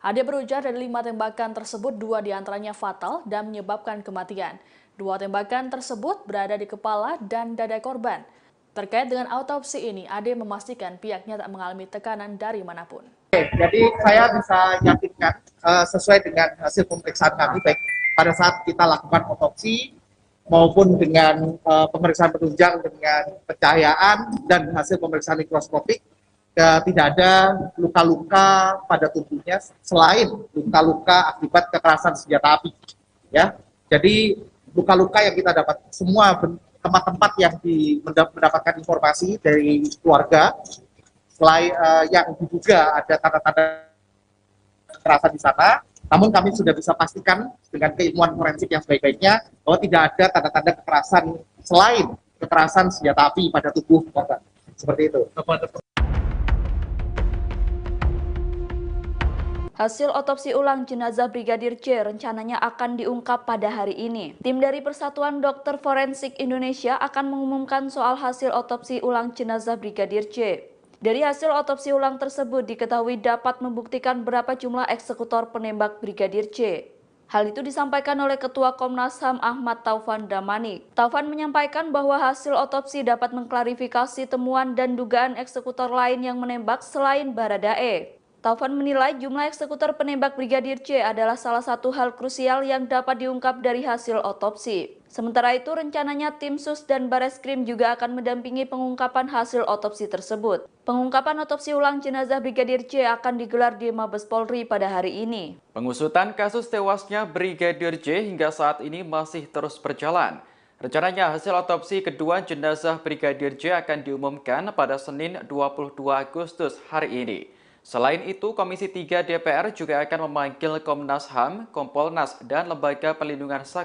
Ade berujar dari 5 tembakan tersebut 2 diantaranya fatal dan menyebabkan kematian. 2 tembakan tersebut berada di kepala dan dada korban. Terkait dengan autopsi ini, Ade memastikan pihaknya tak mengalami tekanan dari manapun. Jadi saya bisa yakinkan sesuai dengan hasil pemeriksaan kami, baik pada saat kita lakukan otopsi maupun dengan pemeriksaan penunjang dengan pencahayaan dan hasil pemeriksaan mikroskopik, tidak ada luka-luka pada tubuhnya selain luka-luka akibat kekerasan senjata api. Ya, jadi luka-luka yang kita dapat semua tempat-tempat yang mendapatkan informasi dari keluarga, selain yang diduga ada tanda-tanda kekerasan di sana. Namun kami sudah bisa pastikan dengan keilmuan forensik yang sebaik-baiknya bahwa tidak ada tanda-tanda kekerasan selain kekerasan senjata api pada tubuh korban. Seperti itu. Hasil otopsi ulang jenazah Brigadir J rencananya akan diungkap pada hari ini. Tim dari Persatuan Dokter Forensik Indonesia akan mengumumkan soal hasil otopsi ulang jenazah Brigadir J. Dari hasil otopsi ulang tersebut diketahui dapat membuktikan berapa jumlah eksekutor penembak Brigadir J. Hal itu disampaikan oleh Ketua Komnas HAM Ahmad Taufan Damanik. Taufan menyampaikan bahwa hasil otopsi dapat mengklarifikasi temuan dan dugaan eksekutor lain yang menembak selain Baradae. Taufan menilai jumlah eksekutor penembak Brigadir J adalah salah satu hal krusial yang dapat diungkap dari hasil otopsi. Sementara itu, rencananya tim SUS dan Bareskrim juga akan mendampingi pengungkapan hasil otopsi tersebut. Pengungkapan otopsi ulang jenazah Brigadir J akan digelar di Mabes Polri pada hari ini. Pengusutan kasus tewasnya Brigadir J hingga saat ini masih terus berjalan. Rencananya hasil otopsi kedua jenazah Brigadir J akan diumumkan pada Senin 22 Agustus hari ini. Selain itu, Komisi 3 DPR juga akan memanggil Komnas HAM, Kompolnas, dan Lembaga Perlindungan Saksi